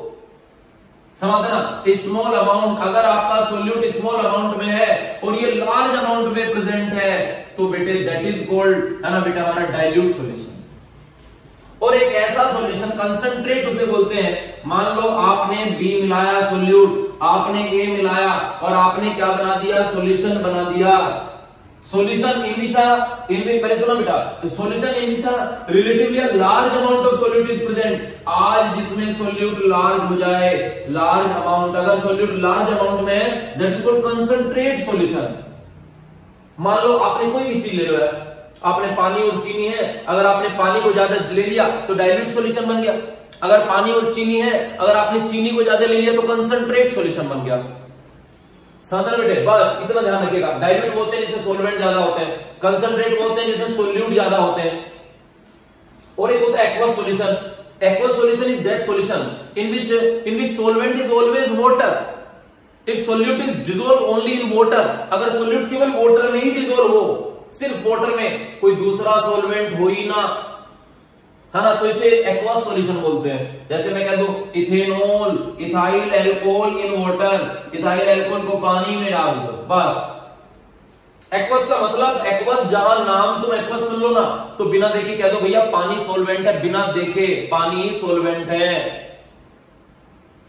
समझते ना, स्मॉल अमाउंट, अगर आपका सोल्यूट स्मॉल अमाउंट में है और ये लार्ज अमाउंट में प्रेजेंट है तो बेटे दैट इज कॉल्ड, है ना बेटा, हमारा डाइल्यूट सॉल्यूशन। और एक ऐसा सॉल्यूशन कंसंट्रेट उसे बोलते हैं, मान लो आपने बी मिलाया सोल्यूट, आपने ए मिलाया और आपने क्या बना दिया? सॉल्यूशन बना दिया। सॉल्यूशन इनमें पहले सुना बेटा, solution in relatively large amount of solute is present. आज जिसमें सोल्यूट लार्ज हो जाए, लार्ज अमाउंट, अगर सोल्यूट लार्ज अमाउंट में है that is called concentrate solution. मान लो आपने कोई भी चीज ले लो है, आपने पानी और चीनी है, अगर आपने पानी को ज्यादा ले लिया तो डाइल्यूट सॉल्यूशन बन गया। अगर पानी और चीनी है, अगर आपने चीनी को ज्यादा ले लिया तो कंसंट्रेट सॉल्यूशन बन गया। साधारण बेटे बस इतना ध्यान रखिएगा। डाइल्यूट होते हैं जिसमें सोलवेंट ज्यादा होते हैं, कंसंट्रेट होते हैं जिसमें सोल्यूट ज्यादा होते हैं, और एक होता है aqueous solution. Aqueous solution is that solution in which solvent is always water. If solute is dissolve only in water, अगर सोल्यूट केवल वाटर में ही डिसॉल्व हो, सिर्फ वाटर में, कोई दूसरा सोलवेंट हो ही ना, है ना, तो इसे एक्वस सॉल्यूशन बोलते हैं। जैसे मैं कह दूं ethanol, ethyl alcohol in water, ethyl alcohol को पानी में डाल दो, बस। एक्वस का मतलब, एक्वस जहां नाम तुम एक्वस सुन लो ना तो बिना देखे कह दो भैया पानी सोलवेंट है, बिना देखे पानी सोलवेंट है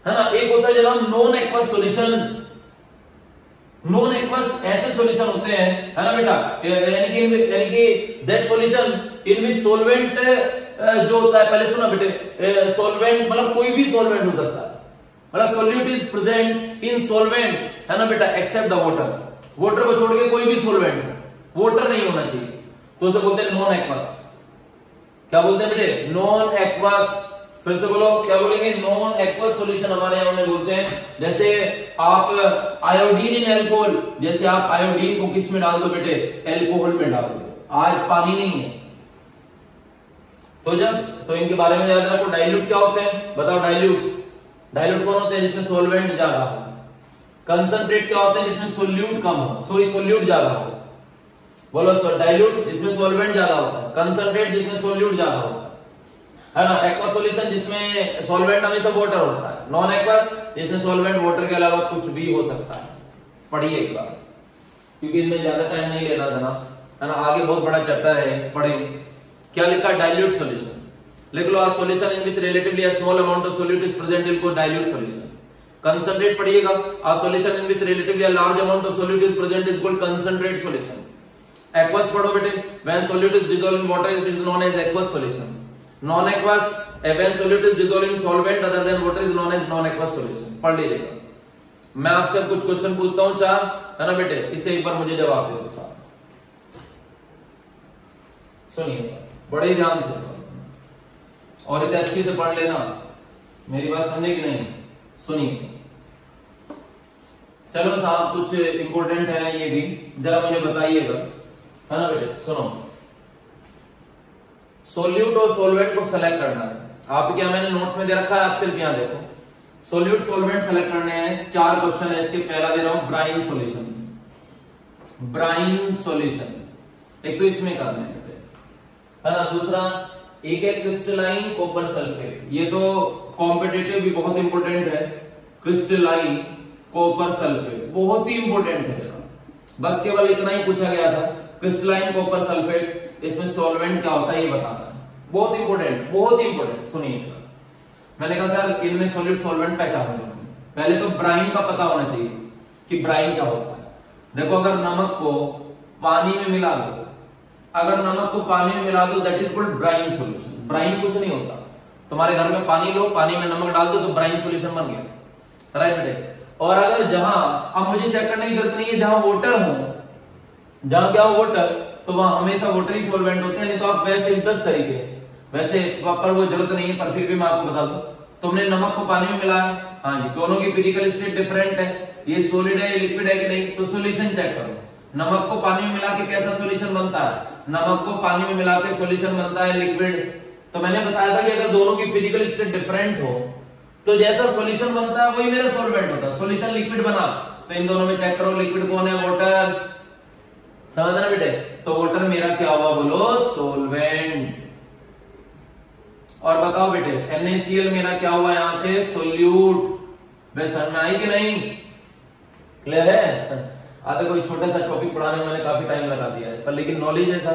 ना। एक होता है जनाब non aqueous solution. Non aqueous ऐसे सॉल्यूशन होते हैं, है ना बेटा, यानी कि that solution in which solvent जो होता है, पहले सुना बेटे, सोलवेंट मतलब कोई भी सोलवेंट हो सकता है, मतलब solute is present in solvent, है ना बेटा, एक्सेप्ट द वाटर। वाटर को छोड़ के कोई भी सोलवेंट, वाटर नहीं होना चाहिए, तो उसे बोलते हैं नॉन एक्वस। क्या बोलते हैं बेटे? Non aqueous. फिर से बोलो, क्या बोलेंगे? नॉन एक्वस सॉल्यूशन हमारे यहां में बोलते हैं। जैसे आप आयोडीन इन एल्कोहल, जैसे आप आयोडीन को किस में डाल दो बेटे? एल्कोहल में डाल दो, आज पानी नहीं है। तो इनके बारे में याद रखो। डाइल्यूट क्या होते हैं बताओ? डाइल्यूट कौन होते हैं? जिसमें सोलवेंट ज्यादा हो। कंसंट्रेट क्या होते हैं? जिसमें सोल्यूट कम हो, सॉरी सोल्यूट ज्यादा हो। बोलो सर, डाइल्यूट जिसमें सोलवेंट ज्यादा होता है, कंसंट्रेट जिसमें सोल्यूट ज्यादा होता है ना। एक्वस सॉल्यूशन जिसमें सोलवेंट हमेशा वाटर होता है। नॉन एक्वस जिसमें सोलवेंट वाटर के अलावा कुछ भी हो सकता है। पढ़िए एक बार, क्योंकि इनमें ज्यादा टाइम नहीं लेना था ना, है ना, आगे बहुत बड़ा चैप्टर है, पढ़ेंगे। क्या लिखा? Dilute solution. लिख लो, solution in which relatively small amount of solute is present is called dilute solution. Concentrate पढ़िएगा, solution in which relatively large amount of solute is present is called concentrate solution. Aqueous पढ़ो बेटे, when solute is dissolved in water it is known as aqueous solution. Non aqueous, when solute is dissolved in solvent other than water is known as non aqueous solution. पढ़ लीजिएगा। मैं आपसे कुछ question पूछता हूं, चार, है ना बेटे, इसे एक बार मुझे जवाब दे दो साहब। सुनिए सर, बड़े ध्यान से और इसे अच्छे से पढ़ लेना, मेरी बात समझे कि नहीं? सुनिए। चलो साहब, कुछ इंपॉर्टेंट है ये भी, जरा मुझे बताइएगा। है ना बेटे। सुनो, सोल्यूट और सोलवेंट को सेलेक्ट करना है। आप क्या मैंने नोट्स में दे रखा है, आप सिर्फ यहां देखो। सोल्यूट सोलवेंट सेलेक्ट करने हैं, 4 क्वेश्चन है इसके। पहला दे रहा हूं ब्राइन सॉल्यूशन, ब्राइन सॉल्यूशन एक तो इसमें करना है ना। दूसरा एक है क्रिस्टलाइन कॉपर सल्फेट, ये तो कॉम्पिटिटिव भी बहुत इंपॉर्टेंट है। क्रिस्टलाइन कॉपर सल्फेट बहुत ही इंपॉर्टेंट है, बस केवल इतना ही पूछा गया था। क्रिस्टलाइन कॉपर सल्फेट, इसमें सॉल्वेंट क्या होता है ये बताना है, बहुत इंपॉर्टेंट, बहुत ही इंपॉर्टेंट। सुनिए, मैंने कहा सर इनमें सॉलिड सॉल्वेंट पहचान, पहले तो ब्राइन का पता होना चाहिए कि ब्राइन क्या होता है। देखो, अगर नमक को पानी में मिला दो, अगर नमक को पानी में मिला दो, that is called brine solution. Brine कुछ नहीं होता, तुम्हारे घर में पानी लो, पानी में नमक डाल दो तो ब्राइन सॉल्यूशन बन गया, राइट बेटे। और अगर जहां, अब मुझे चेक करने की जरूरत नहीं है, जहां वाटर हो, जहां क्या हो वाटर, तो वहां हमेशा वाटर ही सॉल्वेंट होते हैं। नहीं तो आप वैसे 10 तरीके, वैसे पर वो जरूरत नहीं है, पर फिर भी मैं आपको बता दूं। तुमने नमक को पानी में मिलाया, हाँ जी, दोनों की फिजिकल स्टेट डिफरेंट है, ये सॉलिड है, लिक्विड है कि नहीं, तो सॉल्यूशन चेक करो। नमक को पानी में मिला के कैसा सॉल्यूशन बनता है, नमक को पानी में मिला के सॉल्यूशन बनता है लिक्विड। तो मैंने बताया था कि अगर दोनों की फिजिकल स्टेट डिफरेंट हो तो जैसा सॉल्यूशन बनता है वही मेरा सॉल्वेंट होता है। सॉल्यूशन लिक्विड बना तो इन दोनों में चेक करो, लिक्विड कौन है, वाटर, समझना बेटे। तो वाटर मेरा क्या हुआ, बोलो सॉल्वेंट। और बताओ बेटे, NaCl मेरा क्या हुआ यहाँ पे, सोल्यूट। वे समझ में आई कि नहीं, क्लियर है। आधा कोई छोटा सा टॉपिक पढ़ाने में मैंने काफी टाइम लगा दिया है, पर लेकिन नॉलेज ऐसा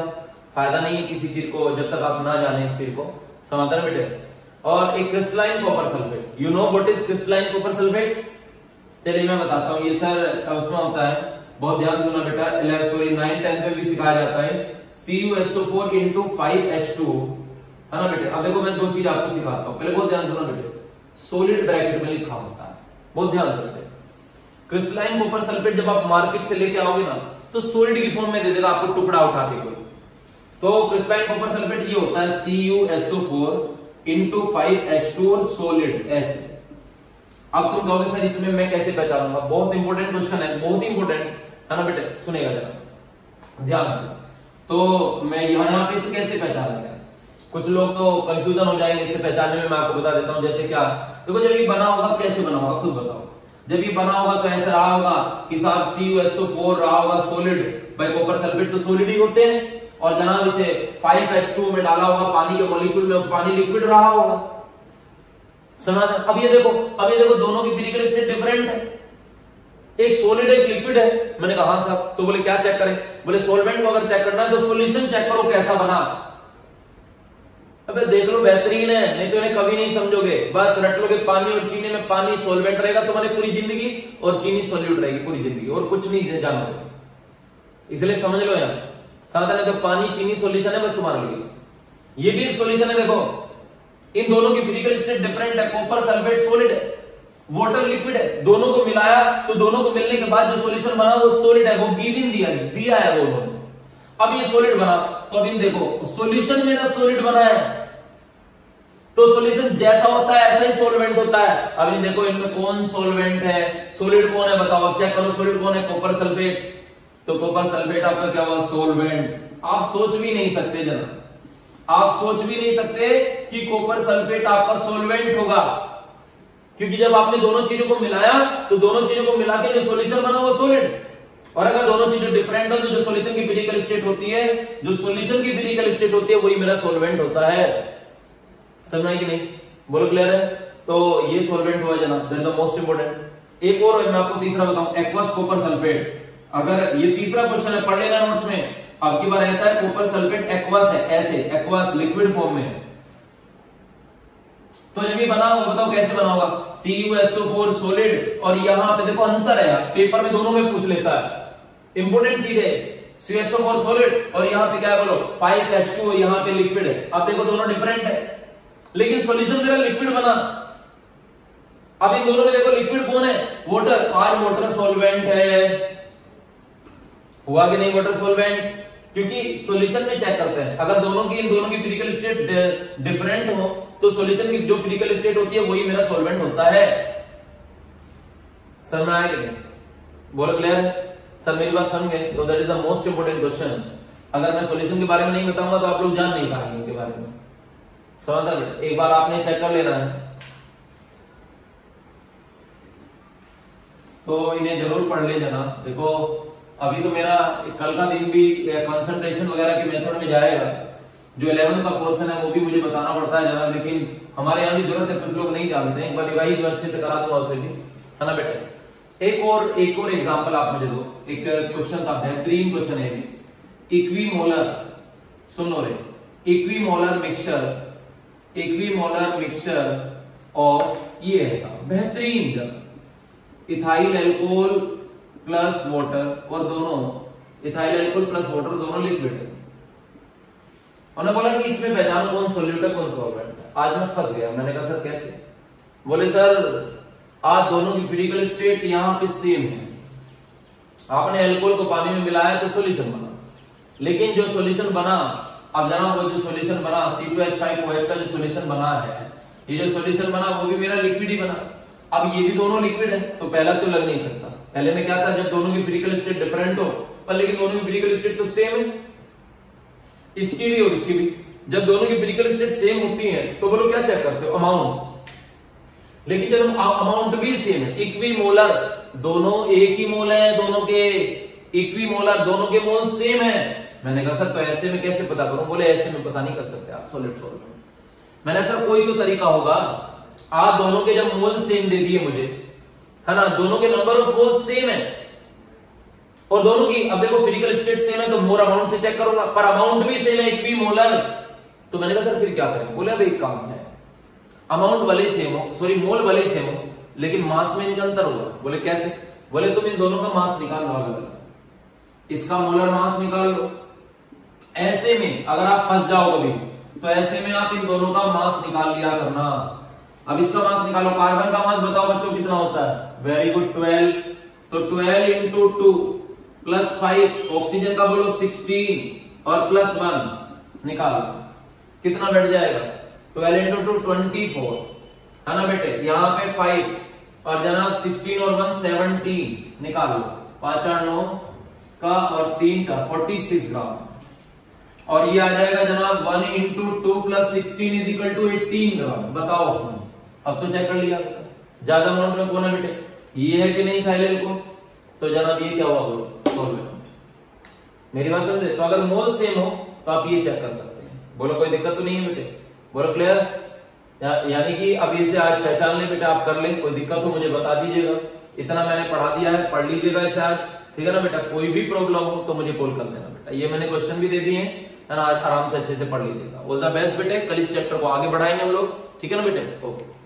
फायदा नहीं है किसी चीज को जब तक आप ना जाने इस चीज को, समझते हैं बेटे। और एक crystalline copper sulphate, you know what is crystalline copper sulphate, चलिए मैं बताता हूँ। ये सर उसमें होता है, बहुत ध्यान सुना बेटा, 9-10 में भी सिखाया जाता है, CuSO4 into 5H2, है ना बेटे। अब देखो मैं 2 चीज आपको सिखाता हूँ, पहले बहुत ध्यान सुना बेटे, सोलिड ब्रैकेट में लिखा होता है, बहुत ध्यान से बेटे। क्रिस्टलाइन कॉपर सल्फेट जब आप मार्केट से लेके आओगे ना तो सोलिड की फॉर्म में दे देगा आपको, टुकड़ा उठा के कोई। तो क्रिस्टलाइन कॉपर सल्फेट ये होता है CuSO4 into 5H2 और सोलिड ऐसे। अब तुम कहोगे सर इसमें मैं कैसे पहचानूंगा, बहुत इंपॉर्टेंट क्वेश्चन है, बहुत इंपॉर्टेंट है ना बेटे, सुनेगा जरा ध्यान से। तो मैं यहाँ पे इसे कैसे पहचानेंगे, कुछ लोग तो कंफ्यूजन हो जाएंगे इससे पहचानने में, मैं आपको बता देता हूँ। जैसे क्या, देखो जब ये बना होगा कैसे बना होगा खुद बताओ। जब ये बना होगा तो ऐसा रहा होगा कि साहब CuSO4 रहा होगा सोलिड बाय कॉपर सल्फेट, तो सोलिड ही होते हैं। और जनाब इसे 5H2 में डाला होगा पानी के मॉलिक्यूल में, पानी लिक्विड रहा होगा, समझ। अब ये देखो दोनों की फिजिकल स्टेट डिफरेंट है, एक सोलिड है एक लिक्विड है। मैंने कहा हाँ साहब, तो बोले क्या चेक करें, बोले सॉल्वेंट को अगर चेक करना है तो सॉल्यूशन चेक करो कैसा बना। अबे देख लो बेहतरीन है, नहीं तो इन्हें कभी नहीं समझोगे, बस रट लोगे पानी और चीनी में, पानी सॉल्वेंट रहेगा तुम्हारी पूरी जिंदगी और चीनी सॉल्यूट रहेगी पूरी जिंदगी, और कुछ नहीं जानो, इसलिए समझ लो यार। साथ में तो पानी चीनी सॉल्यूशन है बस तुम्हारे लिए, ये भी एक सॉल्यूशन है। देखो इन दोनों की फिजिकल स्टेट डिफरेंट है, कॉपर सल्फेट सोलिड है, वाटर लिक्विड है, दोनों को मिलाया तो दोनों को मिलने के बाद जो सॉल्यूशन बना वो सोलिड है, वो गिवन दिया है वो उन्होंने। अब ये सोलिड बना, तो अब इन देखो सॉल्यूशन मेरा सोलिड बना है, तो सॉल्यूशन जैसा होता है ऐसा ही सॉल्वेंट होता है। अब इन देखो इनमें कौन सॉल्वेंट है, सोलिड कौन है बताओ, चेक करो सोलिड कौन है, कॉपर सल्फेट। तो कॉपर सल्फेट आपका क्या हुआ, सॉल्वेंट। आप सोच भी नहीं सकते जना, आप सोच भी नहीं सकते कि कॉपर सल्फेट आपका सॉल्वेंट होगा, क्योंकि जब आपने दोनों चीजों को मिलाया तो दोनों चीजों को मिला के जो सॉल्यूशन बना वो सॉलिड। और अगर दोनों चीजें डिफरेंट हो तो जो सॉल्यूशन की फिजिकल स्टेट होती है, जो सॉल्यूशन की फिजिकल स्टेट होती है वही मेरा सॉल्वेंट होता है, समझ में कि नहीं, बोलो क्लियर है। तो ये सॉल्वेंट हुआ जना, that is the most important. एक और मैं आपको तीसरा बताऊं, एक्वस कॉपर सल्फेट। अगर ये तीसरा क्वेश्चन है, पढ़ लेना नोट्स में। अब की बार ऐसा है, कॉपर सल्फेट एक्वस है, ऐसे एक्वस लिक्विड फॉर्म में। तो जब ये बना होगा बताओ कैसे बना होगा, CuSO4 सोलिड, और यहां पे देखो अंतर है यार, पेपर में दोनों में पूछ लेता है, इंपोर्टेंट चीज है। CuSO4 सोलिड और यहाँ पे क्या है बोलो 5H2 और यहाँ पे लिक्विड है। अब देखो दोनों डिफरेंट है, लेकिन सॉल्यूशन मेरा लिक्विड बना। अब इन दोनों में देखो लिक्विड कौन है, वाटर। आज वाटर सॉल्वेंट है, हुआ कि नहीं वाटर सॉल्वेंट, क्योंकि सॉल्यूशन में चेक करते हैं। अगर इन दोनों की फिजिकल स्टेट डिफरेंट हो तो सॉल्यूशन की जो फिजिकल स्टेट होती है वही मेरा सॉल्वेंट होता है। समझ में आया कि नहीं, बोलो क्लियर है सर, मेरी बात समझ गए। तो that is the most important question. अगर मैं सॉल्यूशन के बारे में नहीं बताऊंगा तो आप लोग जान नहीं पाएंगे इनके बारे में। समझ बेटा, एक बार आपने चेक कर लेना है, तो इन्हें जरूर पढ़ ले जाना। देखो अभी तो मेरा कल का दिन भी कंसंट्रेशन वगैरह के मेथड में जाएगा, जो 11th का पोर्शन है वो भी मुझे बताना पड़ता है जनाब, लेकिन हमारे यहाँ भी जरूरत है, कुछ लोग नहीं जानते हैं। एक बार रिवाइज में अच्छे से करा दूंगा उसे भी, है ना बेटा। एक और एग्जांपल आप मुझे दो, एक क्वेश्चन था, बेहतरीन क्वेश्चन है। इक्विमोलर, सुन लो रे, इक्विमोलर मिक्सचर ऑफ, ये है साहब बेहतरीन, जब इथाइल एल्कोहल प्लस वाटर, और दोनों इथाइल एल्कोहल प्लस वाटर दोनों लिक्विड है। उन्होंने बोला कि इसमें पहचान कौन सॉल्यूट है कौन सॉल्वेंट है। आज मैं फंस गया, मैंने कहा सर कैसे? बोले सर आज दोनों की फिजिकल स्टेट यहाँ पे सेम है, आपने एल्कोहल को पानी में मिलाया तो सॉल्यूशन बना, लेकिन जो सॉल्यूशन बना, अब जनाब वो जो सॉल्यूशन बना C2H5OH का जो सॉल्यूशन बना है, ये जो सॉल्यूशन बना वो भी मेरा लिक्विड ही बना। अब ये भी दोनों लिक्विड है, तो पहला तो लग नहीं सकता। पहले में क्या था, जब दोनों की फिजिकल स्टेट डिफरेंट हो, पर लेकिन दोनों की फिजिकल स्टेट तो सेम है, इसकी भी और इसकी भी। जब दोनों की फिजिकल स्टेट सेम होती है तो बोलो क्या चेक करते हो, अमाउंट। लेकिन जब अमाउंट भी सेम है, इक्विमोलर, दोनों एक ही मोल है, दोनों के इक्विमोलर, दोनों के मोल सेम है। मैंने कहा सर तो ऐसे में कैसे पता करूं? बोले ऐसे में पता नहीं कर सकते आप, सॉलिड सॉल्वेंट। मैंने सर कोई तो तरीका होगा, आप दोनों के जब मोल सेम दे दिए मुझे, है ना, दोनों के नंबर ऑफ मोल सेम है और दोनों की, अब देखो फिजिकल स्टेट सेम है तो मोर अमाउंट से चेक करूंगा, पर अमाउंट भी सेम है, इक्विमोलर। तो मैंने कहा सर फिर क्या करें? बोले अब एक काम है, अमाउंट भले सेम हो, सॉरी मोल भले सेम हो, लेकिन मास में इनका अंतर होगा। बोले कैसे? बोले तुम इन दोनों का मास निकाल लो, इसका मोलर मास निकाल लो। ऐसे में अगर आप फंस जाओ कभी, तो ऐसे में आप इन दोनों का मास निकाल लिया करना। अब इसका मास निकालो, कार्बन का मास बताओ बच्चों कितना होता है? Very good, 12। तो 12 इंटू 2 प्लस 5, ऑक्सीजन का बोलो 16 और प्लस 1 निकालो, कितना बैठ जाएगा? 12 इंटू 2 24, है ना बेटे। यहाँ पे 5 और जनाब 16 और 1 17 निकाल लो, 5 और 9 का और 3 का 46 ग्राम। और ये आ जाएगा जनाब 1 into 2 plus 16 is equal to 18 gram. बताओ, अब तो चेक कर लिया, ज्यादा अमाउंट में कौन है बेटे? ये है कि नहीं थाइलेल को? तो जनाब ये क्या हुआ? बोलो सॉल्वेंट। मेरी बात समझे? तो अगर मोल सेम हो तो आप ये चेक कर सकते हैं। बोलो कोई दिक्कत तो नहीं है बेटे? बोलो क्लियर? यानी कि अब इसे आज पहचान ले बेटा, आप कर ले, कोई दिक्कत हो मुझे बता दीजिएगा। इतना मैंने पढ़ा दिया है, पढ़ लीजिएगा इसे आज, ठीक है ना बेटा। कोई भी प्रॉब्लम हो तो मुझे कॉल कर देना बेटा। ये मैंने क्वेश्चन भी दे दिए हैं, है ना, आज आराम से अच्छे से पढ़ लीजिएगा। ऑल द बेस्ट बेटे, कल इस चैप्टर को आगे बढ़ाएंगे हम लोग, ठीक है ना बेटे। ओके।